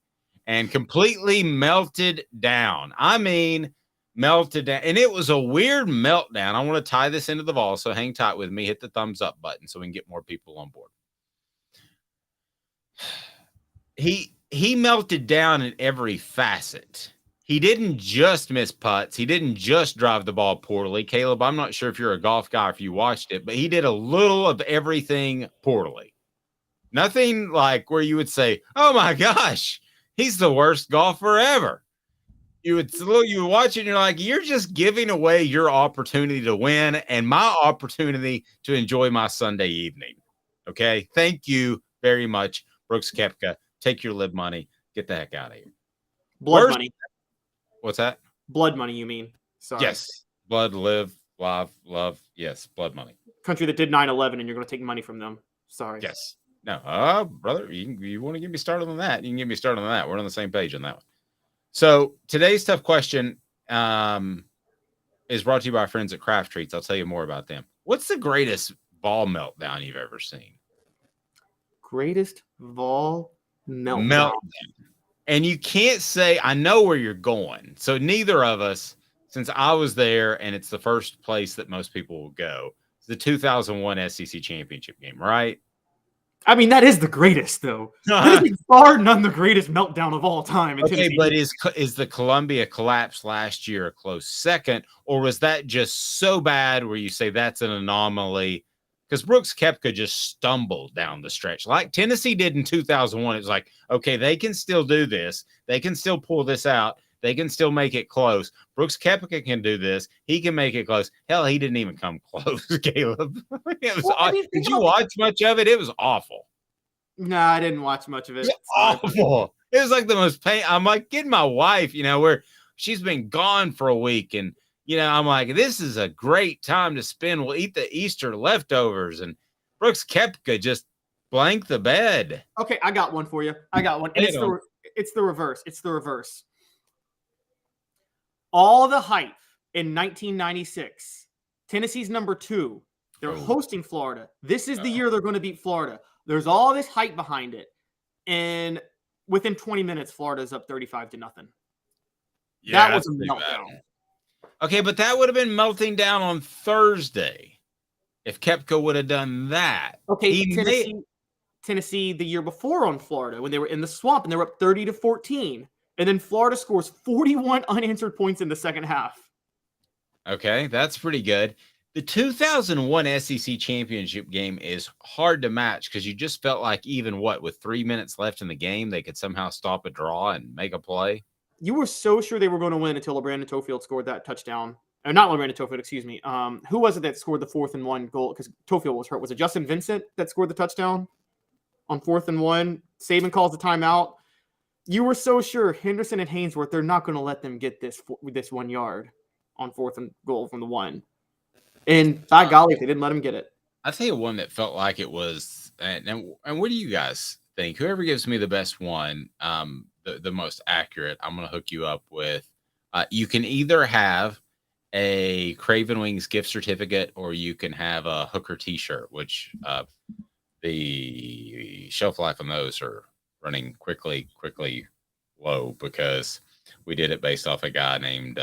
and completely melted down. I mean, melted down. And it was a weird meltdown. I want to tie this into the Vols, so hang tight with me. Hit the thumbs up button so we can get more people on board. He melted down in every facet. he didn't just miss putts. He didn't just drive the ball poorly. Caleb, I'm not sure if you're a golf guy, if you watched it, but he did a little of everything poorly. Nothing like where you would say, oh my gosh, he's the worst golfer ever. You would watch it and you're like, you're just giving away your opportunity to win and my opportunity to enjoy my Sunday evening. Okay. Thank you very much, Brooks Koepka. Take your live money. Get the heck out of here. Blood money. What's that? Blood money, you mean? Sorry. Yes. Blood, live, love. Yes. Blood money. Country that did 9/11 and you're going to take money from them. Sorry. Yes. No, brother, you want to get me started on that? You can get me started on that. We're on the same page on that one. So today's tough question is brought to you by our friends at Craft Treats. I'll tell you more about them. What's the greatest ball meltdown you've ever seen? Greatest ball meltdown. And you can't say, I know where you're going. So neither of us, since I was there and it's the first place that most people will go, it's the 2001 SEC championship game, right? I mean, that is the greatest, though. That is far none the greatest meltdown of all time. Okay, but is the Columbia collapse last year a close second, or was that just so bad where you say that's an anomaly? Because Brooks Koepka just stumbled down the stretch like Tennessee did in 2001. It was like, okay, they can still do this. They can still pull this out. They can still make it close. Brooks Koepka can do this. He can make it close. Hell, he didn't even come close, Caleb. It was did you watch much of it? It was awful. No, I didn't watch much of it. It was awful. It was like the most pain. I'm like getting my wife, where she's been gone for a week. And, I'm like, this is a great time to spend. We'll eat the Easter leftovers. And Brooks Koepka just blanked the bed. Okay, I got one for you. And it's the reverse. It's the reverse. All the hype in 1996. Tennessee's number 2. They're hosting Florida. This is the year they're going to beat Florida. There's all this hype behind it. And within 20 minutes, Florida's up 35-0. Yeah, that was a meltdown. Okay, but that would have been melting down on Thursday if Koepka would have done that. Okay, Tennessee the year before on Florida when they were in the swamp and they were up 30-14. And then Florida scores 41 unanswered points in the second half. Okay, that's pretty good. The 2001 SEC championship game is hard to match because you just felt like even with 3 minutes left in the game, they could somehow stop a draw and make a play. You were so sure they were going to win until LeBrandon Tofield scored that touchdown. Not LeBrandon Tofield, excuse me. Who was it that scored the 4th and 1 goal? Because Tofield was hurt. Was it Justin Vincent that scored the touchdown on 4th and 1? Saban calls the timeout. You were so sure Henderson and Hainsworth, they're not going to let them get this 1 yard on 4th and goal from the 1. And by golly, they didn't let him get it. I'll tell you one that felt like it was. And what do you guys think? Whoever gives me the best one, the most accurate, I'm going to hook you up with. You can either have a Craven Wings gift certificate or you can have a Hooker t-shirt, which the shelf life on those are running quickly low because we did it based off a guy named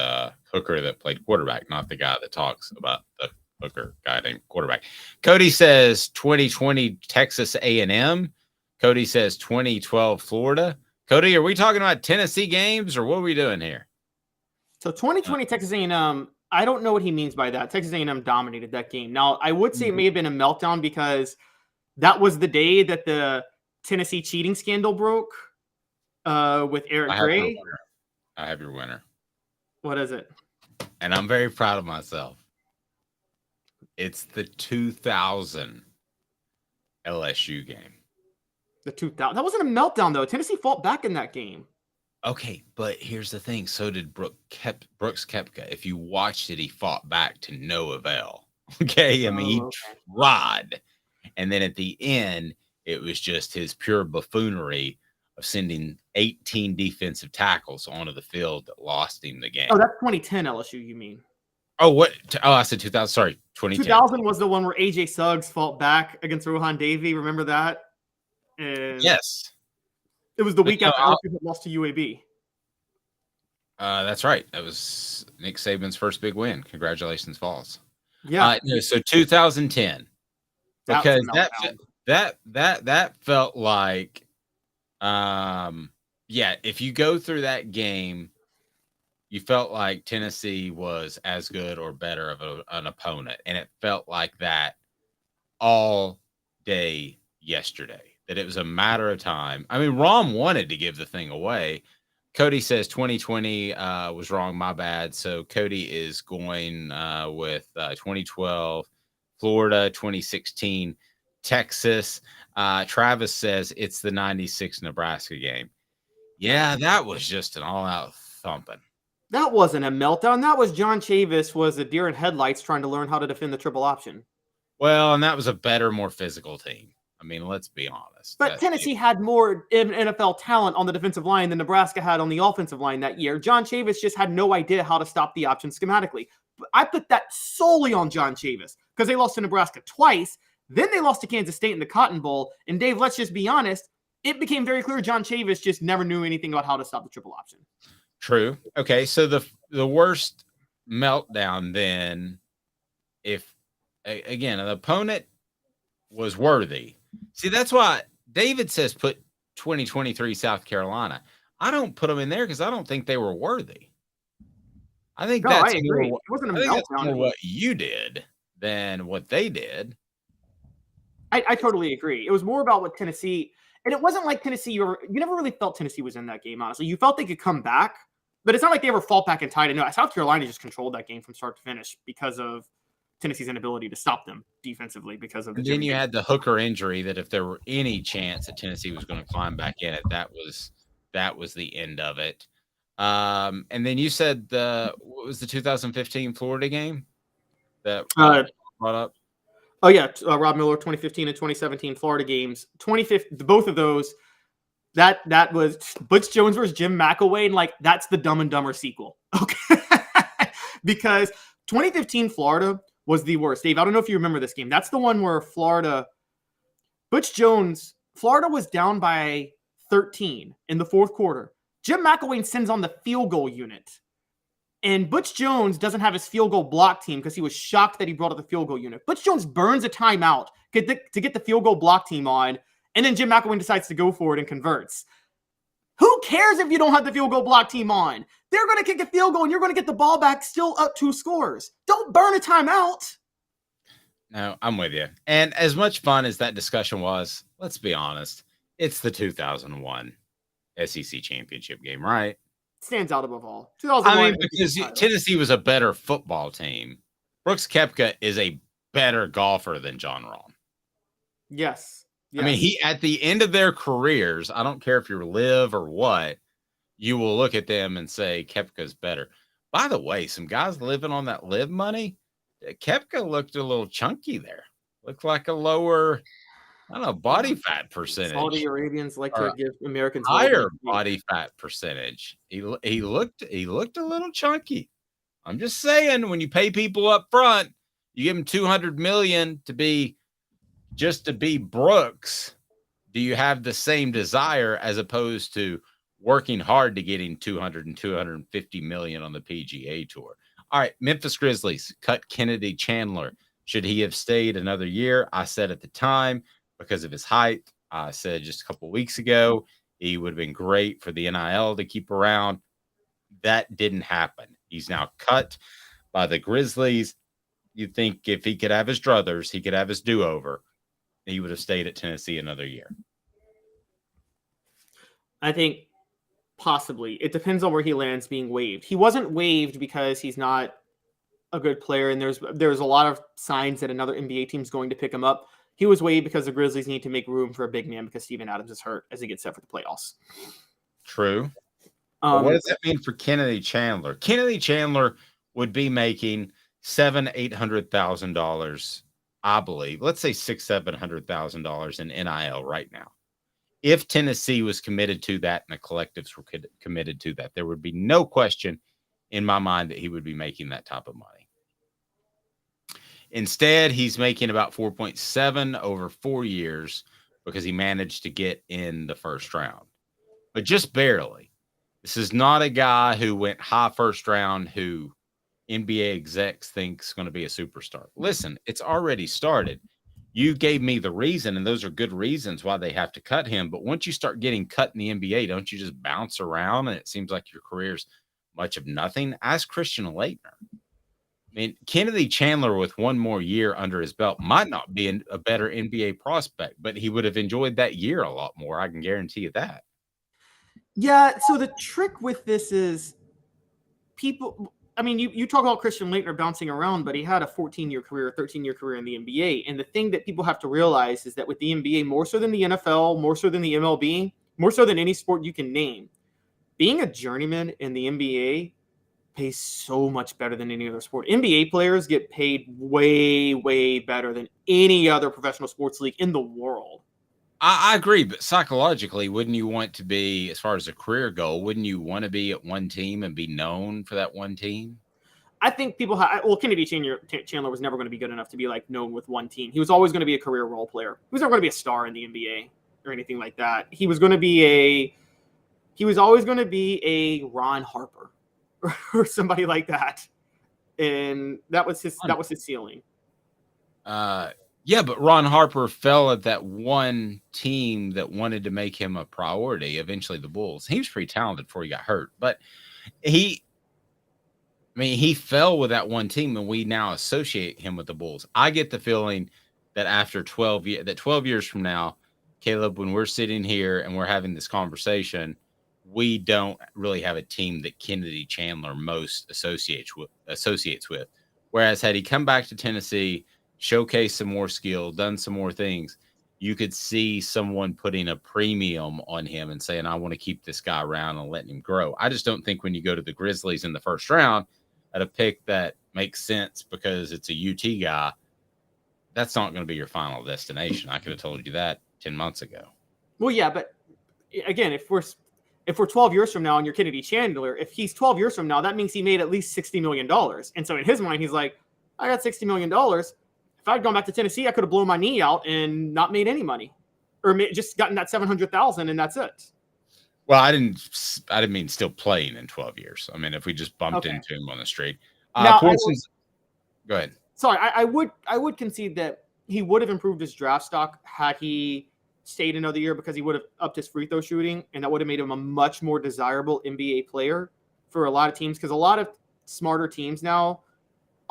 Hooker that played quarterback, not the guy that talks about the Hooker guy named quarterback. Cody says 2020 Texas A&M. Cody says 2012 Florida. Cody, are we talking about Tennessee games or what are we doing here? So 2020 Texas A&M, I don't know what he means by that. Texas A&M dominated that game. Now, I would say it may have been a meltdown because that was the day that the Tennessee cheating scandal broke with Eric Gray. I have your winner. What is it? And I'm very proud of myself. It's the 2000 LSU game. The 2000. That wasn't a meltdown, though. Tennessee fought back in that game. Okay, but here's the thing. So did Brooks Koepka. If you watched it, he fought back to no avail. Okay? I mean, he tried. And then at the end, it was just his pure buffoonery of sending 18 defensive tackles onto the field that lost him the game. Oh, that's 2010 LSU, you mean? Oh, what? Oh, I said 2000. Sorry, 2010. 2000 was the one where AJ Suggs fought back against Rohan Davey. Remember that? And yes. It was the week after LSU had lost to UAB. That's right. That was Nick Saban's first big win. Congratulations, Vols. Yeah. So 2010. Because that felt like, if you go through that game, you felt like Tennessee was as good or better of an opponent. And it felt like that all day yesterday, that it was a matter of time. I mean, Rom wanted to give the thing away. Cody says 2020 was wrong. My bad. So Cody is going with 2012, Florida, 2016, Texas. Travis says it's the 96 Nebraska game. Yeah, that was just an all-out thumping. That wasn't a meltdown. That was John Chavis was a deer in headlights trying to learn how to defend the triple option. Well, and that was a better, more physical team. I mean, let's be honest. But Tennessee had more NFL talent on the defensive line than Nebraska had on the offensive line that year. John Chavis just had no idea how to stop the option schematically. I put that solely on John Chavis because they lost to Nebraska twice. Then they lost to Kansas State in the Cotton Bowl. And Dave, let's just be honest. It became very clear John Chavis just never knew anything about how to stop the triple option. True. Okay, so the worst meltdown then, if, again, an opponent was worthy. See, that's why David says put 2023 South Carolina. I don't put them in there because I don't think they were worthy. I think that's more what you did than what they did. I totally agree. It was more about what Tennessee, and it wasn't like Tennessee, you never really felt Tennessee was in that game, honestly. You felt they could come back, but it's not like they ever fought back and tied it. No, South Carolina just controlled that game from start to finish because of Tennessee's inability to stop them defensively because of the. And then you had the Hooker injury that if there were any chance that Tennessee was going to climb back in it, that was the end of it. And then you said what was the 2015 Florida game that brought up? Oh yeah, Rob Miller 2015 and 2017 Florida games. 2015, both of those. That was Butch Jones versus Jim McElwain, and like that's the Dumb and Dumber sequel. Okay, because 2015 Florida was the worst. Dave, I don't know if you remember this game. That's the one where Florida was down by 13 in the fourth quarter. Jim McElwain sends on the field goal unit. And Butch Jones doesn't have his field goal block team because he was shocked that he brought up the field goal unit. Butch Jones burns a timeout to get the field goal block team on. And then Jim McElwain decides to go for it and converts. Who cares if you don't have the field goal block team on? They're going to kick a field goal and you're going to get the ball back still up 2 scores. Don't burn a timeout. No, I'm with you. And as much fun as that discussion was, let's be honest, it's the 2001 SEC championship game, right? Stands out above all. 2001. I mean, because Tennessee was a better football team. Brooks Koepka is a better golfer than John Rahm. Yes. I mean, he at the end of their careers, I don't care if you're live or what, you will look at them and say Koepka's better. By the way, some guys living on that live money, Koepka looked a little chunky there. Looked like a lower, I don't know, body fat percentage. Saudi Arabians like to give Americans higher body fat percentage. He looked a little chunky. I'm just saying, when you pay people up front, you give them $200 million to be Brooks. Do you have the same desire as opposed to working hard to getting 200 and 250 million on the PGA Tour? All right, Memphis Grizzlies cut Kennedy Chandler. Should he have stayed another year? I said at the time, because of his height. I said just a couple of weeks ago, he would have been great for the NIL to keep around. That didn't happen. He's now cut by the Grizzlies. You'd think if he could have his druthers, he could have his do-over, he would have stayed at Tennessee another year. I think possibly. It depends on where he lands being waived. He wasn't waived because he's not a good player, and there's a lot of signs that another NBA team's going to pick him up. He was waived because the Grizzlies need to make room for a big man because Steven Adams is hurt as he gets set for the playoffs. True. What does that mean for Kennedy Chandler? Kennedy Chandler would be making $700,000-$800,000, I believe. Let's say $600,000-$700,000 in NIL right now. If Tennessee was committed to that and the collectives were committed to that, there would be no question in my mind that he would be making that type of money. Instead, he's making about 4.7 over 4 years because he managed to get in the first round, but just barely. This is not a guy who went high first round who NBA execs thinks going to be a superstar. Listen, it's already started. You gave me the reason, and those are good reasons why they have to cut him. But once you start getting cut in the NBA, don't you just bounce around and it seems like your career's much of nothing. Ask Christian Laettner. I mean, Kennedy Chandler with one more year under his belt might not be a better NBA prospect, but he would have enjoyed that year a lot more. I can guarantee you that. Yeah, so the trick with this is people – I mean, you talk about Christian Laettner bouncing around, but he had a 14-year career, 13-year career in the NBA. And the thing that people have to realize is that with the NBA, more so than the NFL, more so than the MLB, more so than any sport you can name, being a journeyman in the NBA pays so much better than any other sport. NBA players get paid way, way better than any other professional sports league in the world. I agree, but psychologically, wouldn't you want to be, as far as a career goal, wouldn't you want to be at one team and be known for that one team? I think people Kennedy Chandler was never going to be good enough to be like known with one team. He was always going to be a career role player. He was never going to be a star in the NBA or anything like that. He was always going to be a Ron Harper or somebody like that. And that was his ceiling. Yeah, but Ron Harper fell at that one team that wanted to make him a priority, eventually the Bulls. He was pretty talented before he got hurt, but he fell with that one team, and we now associate him with the Bulls. I get the feeling that after 12 years from now, Caleb, when we're sitting here and we're having this conversation, we don't really have a team that Kennedy Chandler most associates with. Whereas had he come back to Tennessee, showcase some more skill, done some more things, you could see someone putting a premium on him and saying, I want to keep this guy around and letting him grow. I just don't think when you go to the Grizzlies in the first round at a pick that makes sense because it's a UT guy, that's not going to be your final destination. I could have told you that 10 months ago. Well, yeah, but again, if we're 12 years from now and you're Kennedy Chandler, if he's 12 years from now, that means he made at least $60 million. And so in his mind, he's like, I got $60 million. If I'd gone back to Tennessee, I could have blown my knee out and not made any money, or just gotten that $700,000 and that's it. Well, I didn't mean still playing in 12 years. I mean, if we just bumped into him on the street. Go ahead. Sorry, I would concede that he would have improved his draft stock had he stayed another year, because he would have upped his free throw shooting, and that would have made him a much more desirable NBA player for a lot of teams, because a lot of smarter teams now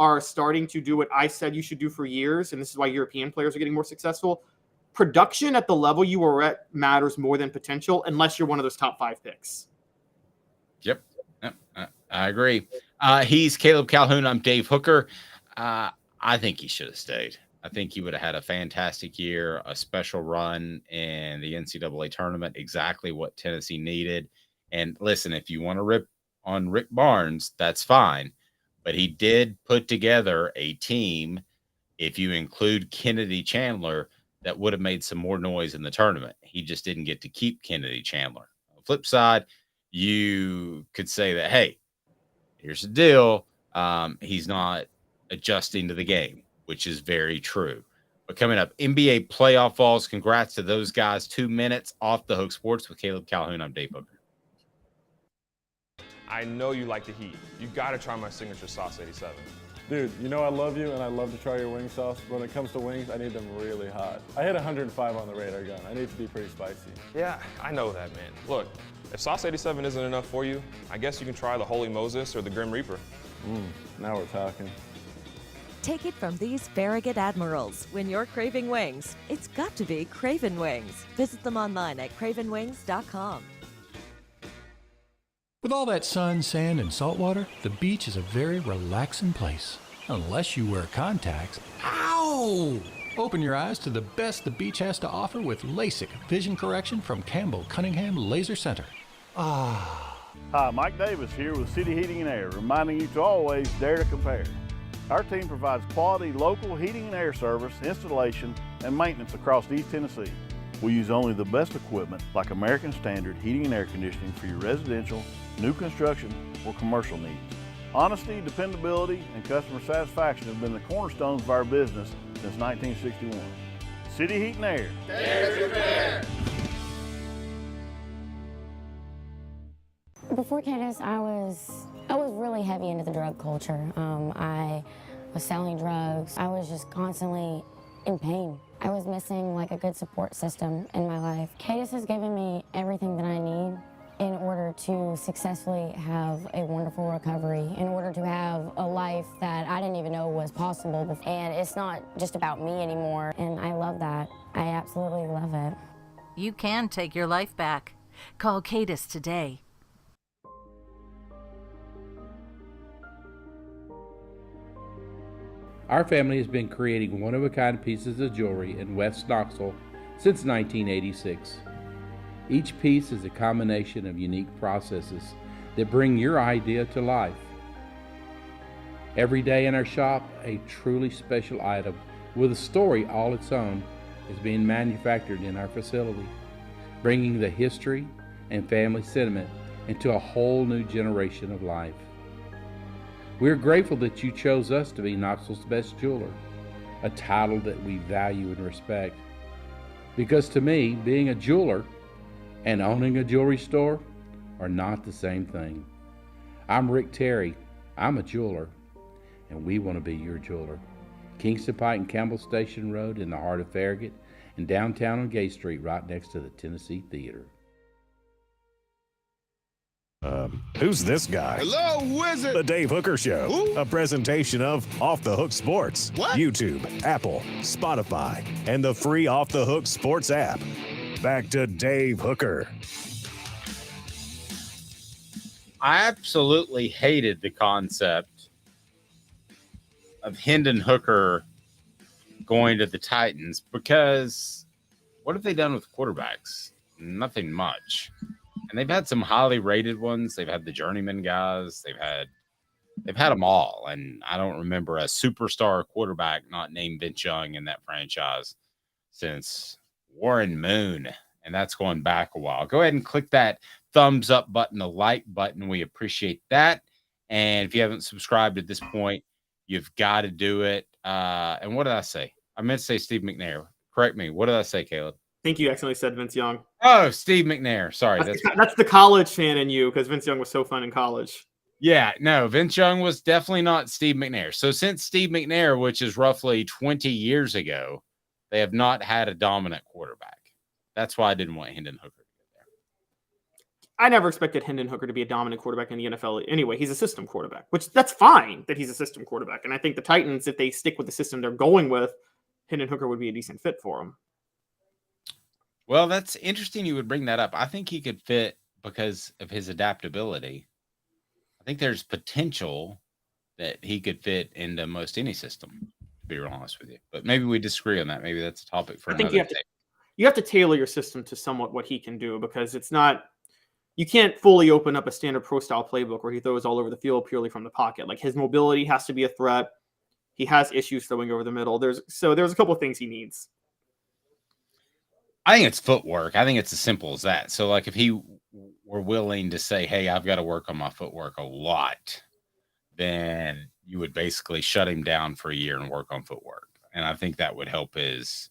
are starting to do what I said you should do for years, and this is why European players are getting more successful. Production at the level you are at matters more than potential, unless you're one of those top 5 picks. Yep. I agree. He's Caleb Calhoun. I'm Dave Hooker. I think he should have stayed. I think he would have had a fantastic year, a special run in the NCAA tournament, exactly what Tennessee needed. And listen, if you want to rip on Rick Barnes, that's fine. But he did put together a team, if you include Kennedy Chandler, that would have made some more noise in the tournament. He just didn't get to keep Kennedy Chandler. On the flip side, you could say that, hey, here's the deal. He's not adjusting to the game, which is very true. But coming up, NBA playoff Vols. Congrats to those guys. 2 minutes off the Hook Sports with Caleb Calhoun. I'm Dave Hooker. I know you like the heat. You got to try my signature sauce 87. Dude, you know I love you, and I love to try your wing sauce. But when it comes to wings, I need them really hot. I hit 105 on the radar gun. I need to be pretty spicy. Yeah, I know that, man. Look, if sauce 87 isn't enough for you, I guess you can try the Holy Moses or the Grim Reaper. Now we're talking. Take it from these Farragut admirals. When you're craving wings, it's got to be Craven Wings. Visit them online at cravenwings.com. With all that sun, sand, and salt water, the beach is a very relaxing place. Unless you wear contacts. Ow! Open your eyes to the best the beach has to offer with LASIK vision correction from Campbell Cunningham Laser Center. Hi, Mike Davis here with City Heating and Air, reminding you to always dare to compare. Our team provides quality local heating and air service, installation, and maintenance across East Tennessee. We use only the best equipment like American Standard heating and air conditioning for your residential, new construction, or commercial needs. Honesty, dependability, and customer satisfaction have been the cornerstones of our business since 1961. City Heat and Air. Dare to compare. Before Cadis, I was really heavy into the drug culture. I was selling drugs. I was just constantly in pain. I was missing like a good support system in my life. Cadis has given me everything that I need in order to successfully have a wonderful recovery, in order to have a life that I didn't even know was possible before. And it's not just about me anymore, and I love that. I absolutely love it. You can take your life back. Call Cadis today. Our family has been creating one-of-a-kind pieces of jewelry in West Knoxville since 1986. Each piece is a combination of unique processes that bring your idea to life. Every day in our shop, a truly special item with a story all its own is being manufactured in our facility, bringing the history and family sentiment into a whole new generation of life. We're grateful that you chose us to be Knoxville's best jeweler, a title that we value and respect. Because to me, being a jeweler and owning a jewelry store are not the same thing. I'm Rick Terry. I'm a jeweler, and we want to be your jeweler. Kingston Pike and Campbell Station Road in the heart of Farragut, and downtown on Gay Street right next to the Tennessee Theater. Who's this guy? Hello, who is it? The Dave Hooker Show. Who? A presentation of Off the Hook Sports. What? YouTube, Apple, Spotify, and the free Off the Hook Sports app. Back to Dave Hooker. I absolutely hated the concept of Hendon Hooker going to the Titans because what have they done with quarterbacks? Nothing much. And they've had some highly rated ones. They've had the journeyman guys. They've had them all. And I don't remember a superstar quarterback not named Vince Young in that franchise since Warren Moon. And that's going back a while. Go ahead and click that thumbs up button, the like button. We appreciate that. And if you haven't subscribed at this point, you've got to do it. And what did I say? I meant to say Steve McNair. Correct me. What did I say, Caleb? I think you accidentally said Vince Young. Oh, Steve McNair. Sorry. That's the college fan in you because Vince Young was so fun in college. Yeah, no, Vince Young was definitely not Steve McNair. So since Steve McNair, which is roughly 20 years ago, they have not had a dominant quarterback. That's why I didn't want Hendon Hooker to get there. I never expected Hendon Hooker to be a dominant quarterback in the NFL. Anyway, he's a system quarterback, which that's fine that he's a system quarterback. And I think the Titans, if they stick with the system they're going with, Hendon Hooker would be a decent fit for him. Well, that's interesting you would bring that up. I think he could fit because of his adaptability. I think there's potential that he could fit into most any system, to be real honest with you. But maybe we disagree on that. Maybe that's a topic for another day. You have to tailor your system to somewhat what he can do because it's not – you can't fully open up a standard pro-style playbook where he throws all over the field purely from the pocket. Like his mobility has to be a threat. He has issues throwing over the middle. There's a couple of things he needs. I think it's footwork. I think it's as simple as that. So, like, if he were willing to say, hey, I've got to work on my footwork a lot, then you would basically shut him down for a year and work on footwork. And I think that would help his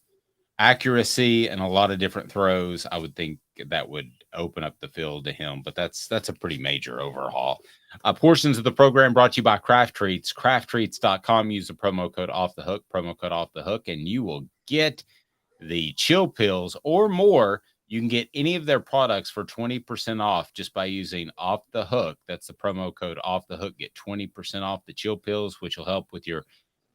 accuracy and a lot of different throws. I would think that would open up the field to him. But that's a pretty major overhaul. Portions of the program brought to you by Craft Treats. CraftTreats.com. Use the promo code OFFTHEHOOK, and you will get the chill pills or more. You can get any of their products for 20% off just by using Off the Hook. That's the promo code Off the Hook. Get 20% off the chill pills, which will help with your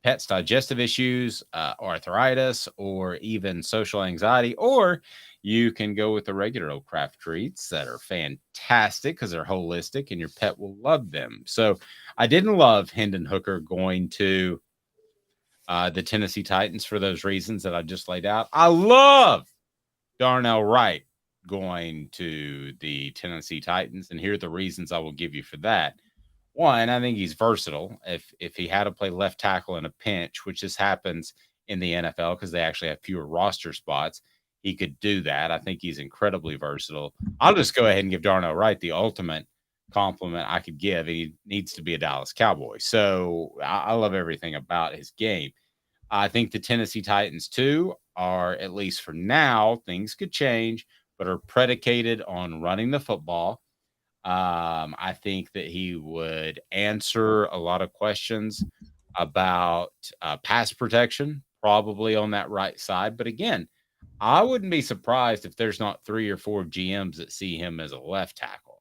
pet's digestive issues, arthritis, or even social anxiety. Or you can go with the regular old Craft Treats that are fantastic because they're holistic and your pet will love them. So I didn't love Hendon Hooker going to the Tennessee Titans for those reasons that I just laid out. I love Darnell Wright going to the Tennessee Titans, and here are the reasons I will give you for that. One, I think he's versatile. If he had to play left tackle in a pinch, which just happens in the NFL because they actually have fewer roster spots, he could do that. I think he's incredibly versatile. I'll just go ahead and give Darnell Wright the ultimate compliment I could give. He needs to be a Dallas Cowboy. So I love everything about his game. I think the Tennessee Titans, too, are, at least for now, things could change, but are predicated on running the football. I think that he would answer a lot of questions about pass protection, probably on that right side. But again, I wouldn't be surprised if there's not 3 or 4 GMs that see him as a left tackle.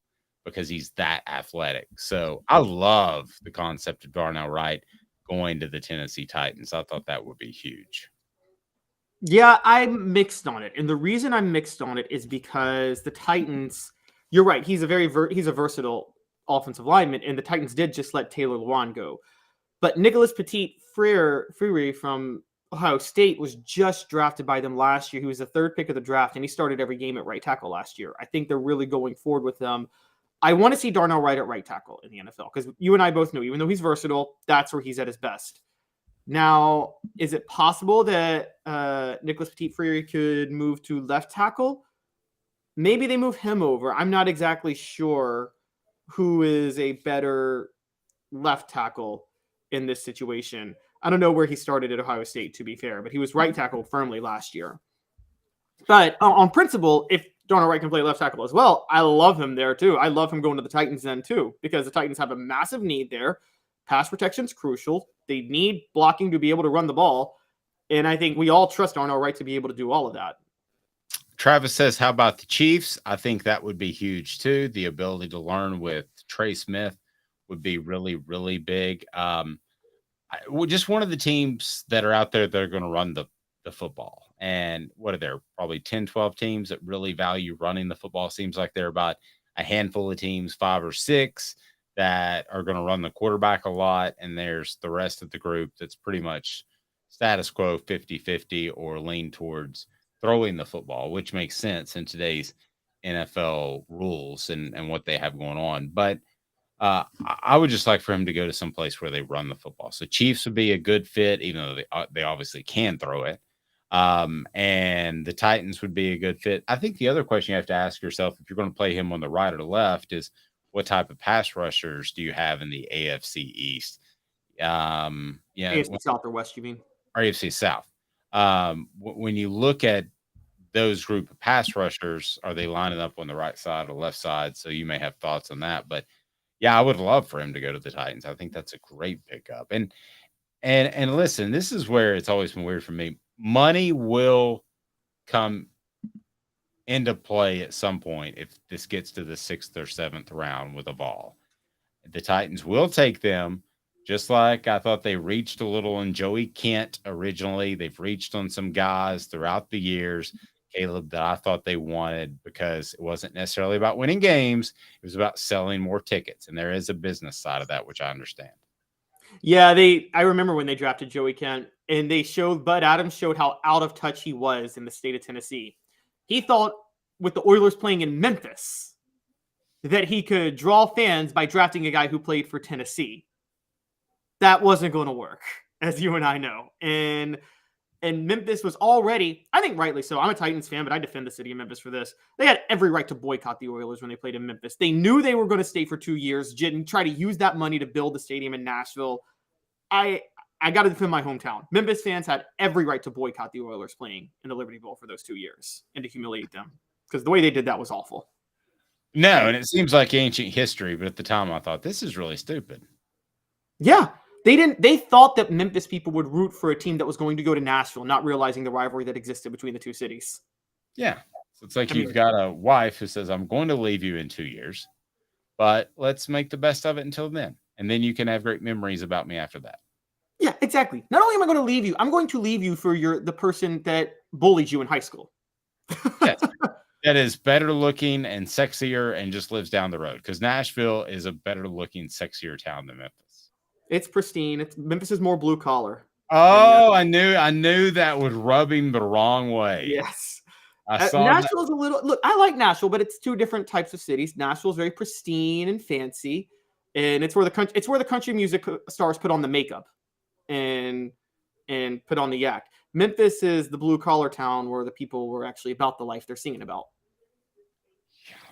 because he's that athletic. So I love the concept of Darnell Wright going to the Tennessee Titans. I thought that would be huge. Yeah, I'm mixed on it. And the reason I'm mixed on it is because the Titans, you're right, he's a he's a versatile offensive lineman, and the Titans did just let Taylor Lewan go. But Nicholas Petit-Frere from Ohio State was just drafted by them last year. He was the third pick of the draft, and he started every game at right tackle last year. I think they're really going forward with them. I want to see Darnell Wright at right tackle in the NFL because you and I both know, even though he's versatile, that's where he's at his best. Now, is it possible that Nicholas Petit-Frere could move to left tackle? Maybe they move him over. I'm not exactly sure who is a better left tackle in this situation. I don't know where he started at Ohio State, to be fair, but he was right tackle firmly last year. But on principle, if Darnell Wright can play left tackle as well, I love him there too. I love him going to the Titans then too, because the Titans have a massive need there. Pass protection is crucial. They need blocking to be able to run the ball. And I think we all trust Darnell Wright to be able to do all of that. Travis says, how about the Chiefs? I think that would be huge too. The ability to learn with Trey Smith would be really, really big. Just one of the teams that are out there that are going to run the football. And what are there? Probably 10, 12 teams that really value running the football. Seems like there are about a handful of teams, 5 or 6, that are going to run the quarterback a lot. And there's the rest of the group that's pretty much status quo, 50-50, or lean towards throwing the football, which makes sense in today's NFL rules and what they have going on. But I would just like for him to go to some place where they run the football. So Chiefs would be a good fit, even though they obviously can throw it. And the Titans would be a good fit. I think the other question you have to ask yourself, if you're going to play him on the right or the left, is what type of pass rushers do you have in the AFC East? AFC South or West, you mean? Or AFC South. When you look at those group of pass rushers, are they lining up on the right side or left side? So you may have thoughts on that, but yeah, I would love for him to go to the Titans. I think that's a great pickup. And listen, this is where it's always been weird for me. Money will come into play at some point if this gets to the 6th or 7th round with a Vol. The Titans will take them, just like I thought they reached a little on Joey Kent originally. They've reached on some guys throughout the years, Caleb, that I thought they wanted, because it wasn't necessarily about winning games. It was about selling more tickets. And there is a business side of that, which I understand. Yeah, I remember when they drafted Joey Kent, and Bud Adams showed how out of touch he was in the state of Tennessee. He thought with the Oilers playing in Memphis that he could draw fans by drafting a guy who played for Tennessee. That wasn't going to work, as you and I know. And Memphis was already, I think rightly so, I'm a Titans fan, but I defend the city of Memphis for this. They had every right to boycott the Oilers when they played in Memphis. They knew they were going to stay for 2 years, and try to use that money to build the stadium in Nashville. I got to defend my hometown. Memphis fans had every right to boycott the Oilers playing in the Liberty Bowl for those 2 years and to humiliate them, because the way they did that was awful. No, and it seems like ancient history, but at the time I thought, this is really stupid. Yeah. They thought that Memphis people would root for a team that was going to go to Nashville, not realizing the rivalry that existed between the two cities. Yeah. So it's like you've got a wife who says, I'm going to leave you in 2 years, but let's make the best of it until then. And then you can have great memories about me after that. Yeah, exactly. Not only am I going to leave you, I'm going to leave you for the person that bullied you in high school. Yes. That is better looking and sexier and just lives down the road, because Nashville is a better looking, sexier town than Memphis. It's pristine. Memphis is more blue collar. Oh, I knew that would rub him the wrong way. Yes. Nashville's a little, look, I like Nashville, but it's two different types of cities. Nashville's very pristine and fancy, and it's where the country music stars put on the makeup and put on the yak. Memphis is the blue collar town where the people were actually about the life they're singing about.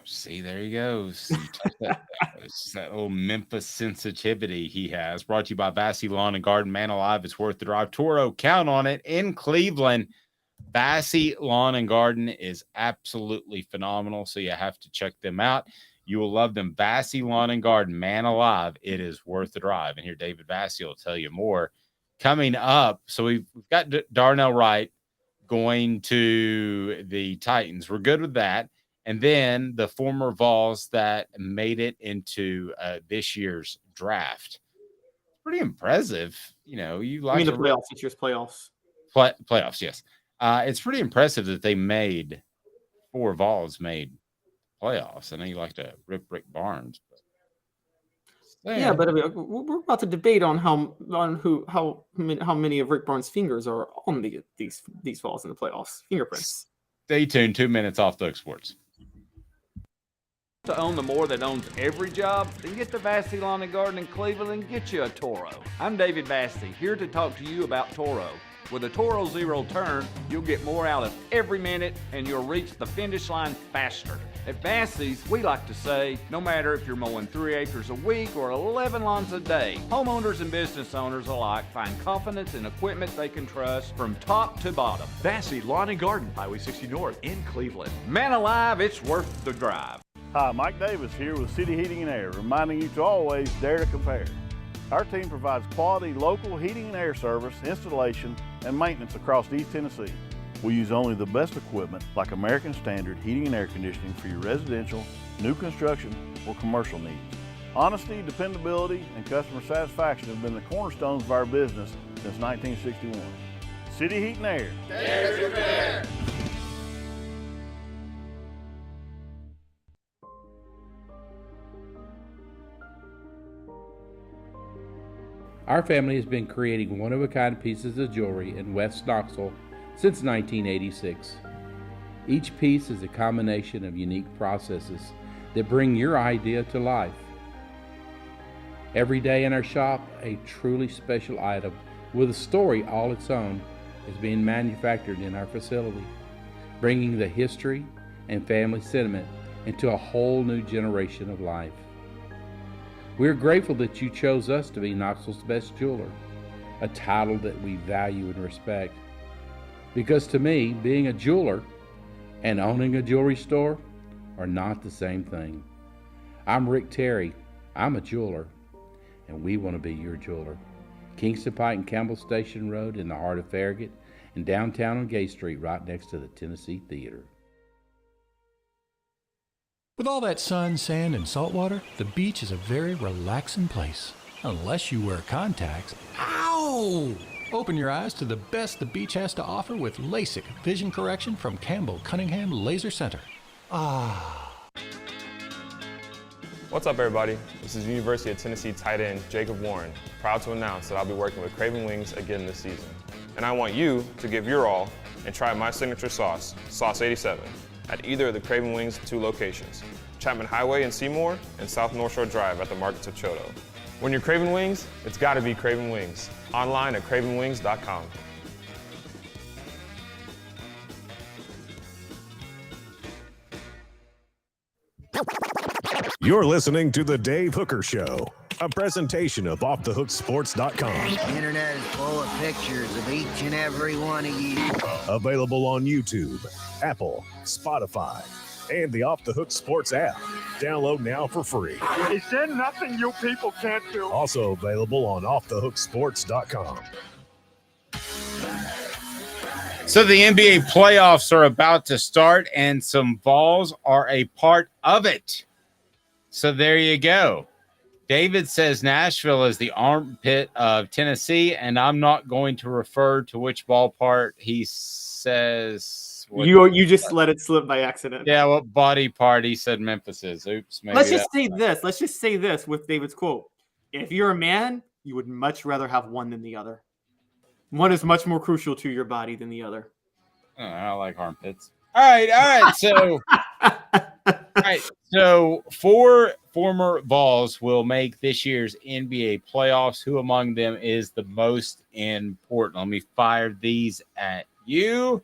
See, there he goes. It's that little Memphis sensitivity he has. Brought to you by Vassy Lawn and Garden. Man alive, it's worth the drive. Toro, count on it in Cleveland. Vassy Lawn and Garden is absolutely phenomenal, so you have to check them out. You will love them. Vassy Lawn and Garden, man alive, it is worth the drive. And here David Vassy will tell you more. Coming up, so we've got Darnell Wright going to the Titans. We're good with that. And then the former Vols that made it into this year's draft. Pretty impressive. You like the playoffs, this year's playoffs. Playoffs, yes. It's pretty impressive that they made 4 Vols made playoffs. I know you like to rip Rick Barnes, but yeah, but we're about to debate on how many of Rick Barnes' fingers are on these Vols in the playoffs. Fingerprints. Stay tuned. 2 minutes off the Hook Sports. To own the more that owns every job, then get to Vassey Lawn and Garden in Cleveland and get you a Toro. I'm David Vassey, here to talk to you about Toro. With a Toro Zero Turn, you'll get more out of every minute and you'll reach the finish line faster. At Vassey's, we like to say, no matter if you're mowing 3 acres a week or 11 lawns a day, homeowners and business owners alike find confidence in equipment they can trust from top to bottom. Vassey Lawn and Garden, Highway 60 North in Cleveland. Man alive, it's worth the drive. Hi, Mike Davis here with City Heating and Air, reminding you to always dare to compare. Our team provides quality local heating and air service, installation, and maintenance across East Tennessee. We use only the best equipment like American Standard heating and air conditioning for your residential, new construction, or commercial needs. Honesty, dependability, and customer satisfaction have been the cornerstones of our business since 1961. City Heat and Air. Dare to compare. Our family has been creating one-of-a-kind pieces of jewelry in West Knoxville since 1986. Each piece is a combination of unique processes that bring your idea to life. Every day in our shop, a truly special item with a story all its own is being manufactured in our facility, bringing the history and family sentiment into a whole new generation of life. We're grateful that you chose us to be Knoxville's best jeweler, a title that we value and respect. Because to me, being a jeweler and owning a jewelry store are not the same thing. I'm Rick Terry, I'm a jeweler, and we want to be your jeweler. Kingston Pike and Campbell Station Road in the heart of Farragut, and downtown on Gay Street right next to the Tennessee Theater. With all that sun, sand, and salt water, the beach is a very relaxing place. Unless you wear contacts. Ow! Open your eyes to the best the beach has to offer with LASIK vision correction from Campbell Cunningham Laser Center. Ah. What's up, everybody? This is University of Tennessee tight end Jacob Warren, proud to announce that I'll be working with Craven Wings again this season. And I want you to give your all and try my signature sauce, Sauce 87, at either of the Craven Wings 2 locations, Chapman Highway in Seymour and South North Shore Drive at the Markets of Choto. When you're craving wings, it's gotta be Craven Wings. Online at cravenwings.com. You're listening to The Dave Hooker Show, a presentation of OffTheHookSports.com. The internet is full of pictures of each and every one of you. Available on YouTube, Apple, Spotify, and the Off the Hook Sports app. Download now for free. Is there nothing you people can't do? Also available on OffTheHookSports.com. So the NBA playoffs are about to start, and some Vols are a part of it. So there you go. David says Nashville is the armpit of Tennessee, and I'm not going to refer to which ballpark he says. You just let it slip by accident. Yeah, what body part he said Memphis is. Oops. Maybe Let's just say this with David's quote. If you're a man, you would much rather have one than the other. One is much more crucial to your body than the other. Oh, I don't like armpits. All right. So 4 former Vols will make this year's NBA playoffs. Who among them is the most important? Let me fire these at you.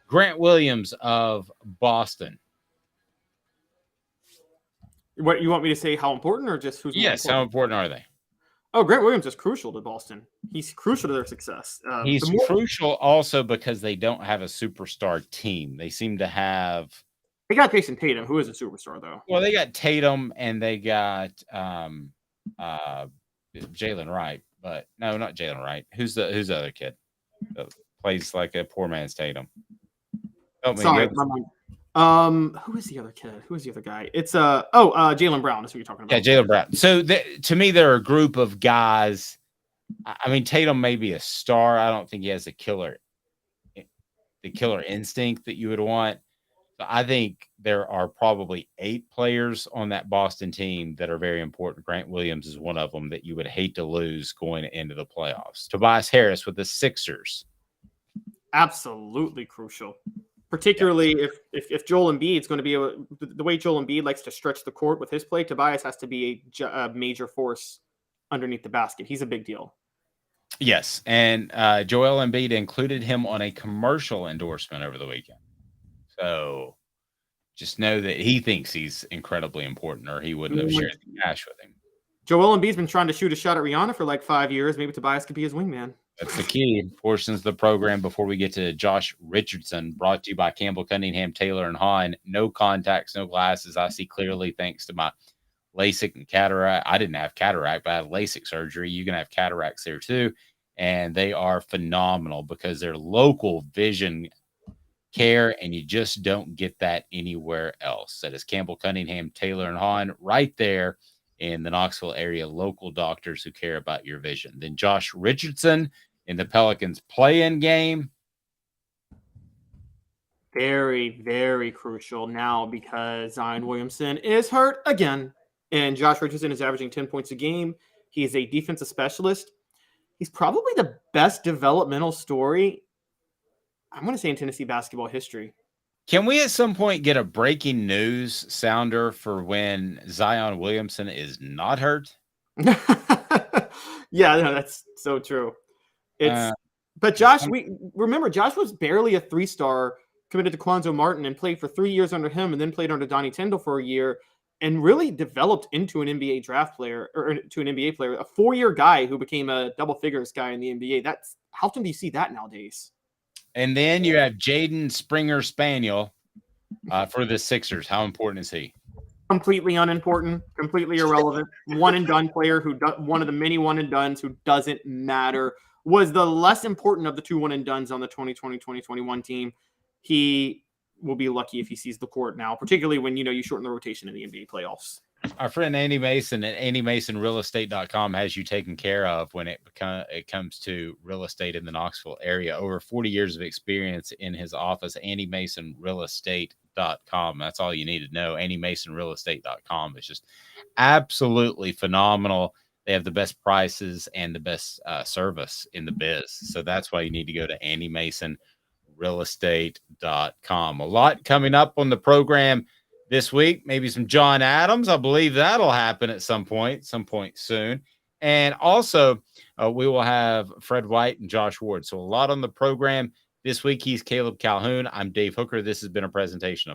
Grant Williams of Boston. What you want me to say? How important, or just who's? Yes, how important are they? Oh, Grant Williams is crucial to Boston. He's crucial to their success. He's crucial also because they don't have a superstar team. They seem to have. They got Jason Tatum, who is a superstar, though. Well, they got Tatum and they got Jalen Wright, but no, not Jalen Wright. Who's the other kid that plays like a poor man's Tatum? Sorry, Who is the other kid? Who is the other guy? It's Jaylen Brown. That's what you're talking about. Yeah, Jaylen Brown. So to me, they're a group of guys. I mean, Tatum may be a star. I don't think he has the killer instinct that you would want. So I think there are probably 8 players on that Boston team that are very important. Grant Williams is one of them that you would hate to lose going into the playoffs. Tobias Harris with the Sixers. Absolutely crucial. Particularly if Joel Embiid is going to be the way Joel Embiid likes to stretch the court with his play, Tobias has to be a major force underneath the basket. He's a big deal. Yes, and Joel Embiid included him on a commercial endorsement over the weekend. So just know that he thinks he's incredibly important, or he wouldn't have shared the cash with him. Joel Embiid's been trying to shoot a shot at Rihanna for like 5 years. Maybe Tobias could be his wingman. That's the key portions of the program before we get to Josh Richardson, brought to you by Campbell Cunningham, Taylor, and Hahn. No contacts, no glasses. I see clearly thanks to my LASIK and cataract. I didn't have cataract, but I had LASIK surgery. You can have cataracts there too. And they are phenomenal because they're local vision care, and you just don't get that anywhere else. That is Campbell Cunningham, Taylor, and Hahn right there in the Knoxville area, local doctors who care about your vision. Then Josh Richardson in the Pelicans play-in game. Very, very crucial now because Zion Williamson is hurt again. And Josh Richardson is averaging 10 points a game. He is a defensive specialist. He's probably the best developmental story, I'm going to say, in Tennessee basketball history. Can we at some point get a breaking news sounder for when Zion Williamson is not hurt? Yeah, no, that's so true. But Josh, remember Josh was barely a 3-star, committed to Quanzo Martin and played for 3 years under him, and then played under Donnie Tyndall for a year, and really developed into an NBA draft player, or to an NBA player, a 4-year guy who became a double figures guy in the NBA. That's how often do you see that nowadays? And then you have Jaden Springer Spaniel for the Sixers. How important is he? Completely unimportant, completely irrelevant. One and done player one of the many one and dones who doesn't matter. Was the less important of the 2 one and dones on the 2020-2021 team. He will be lucky if he sees the court now, particularly when you shorten the rotation in the NBA playoffs. Our friend Andy Mason at AndyMasonRealEstate.com has you taken care of when it comes to real estate in the Knoxville area. Over 40 years of experience in his office. AndyMasonRealEstate.com. That's all you need to know. AndyMasonRealEstate.com is just absolutely phenomenal. They have the best prices and the best service in the biz. So that's why you need to go to AndyMasonRealEstate.com. A lot coming up on the program this week, maybe some John Adams. I believe that'll happen at some point soon. And also, we will have Fred White and Josh Ward. So a lot on the program this week. He's Caleb Calhoun. I'm Dave Hooker. This has been a presentation of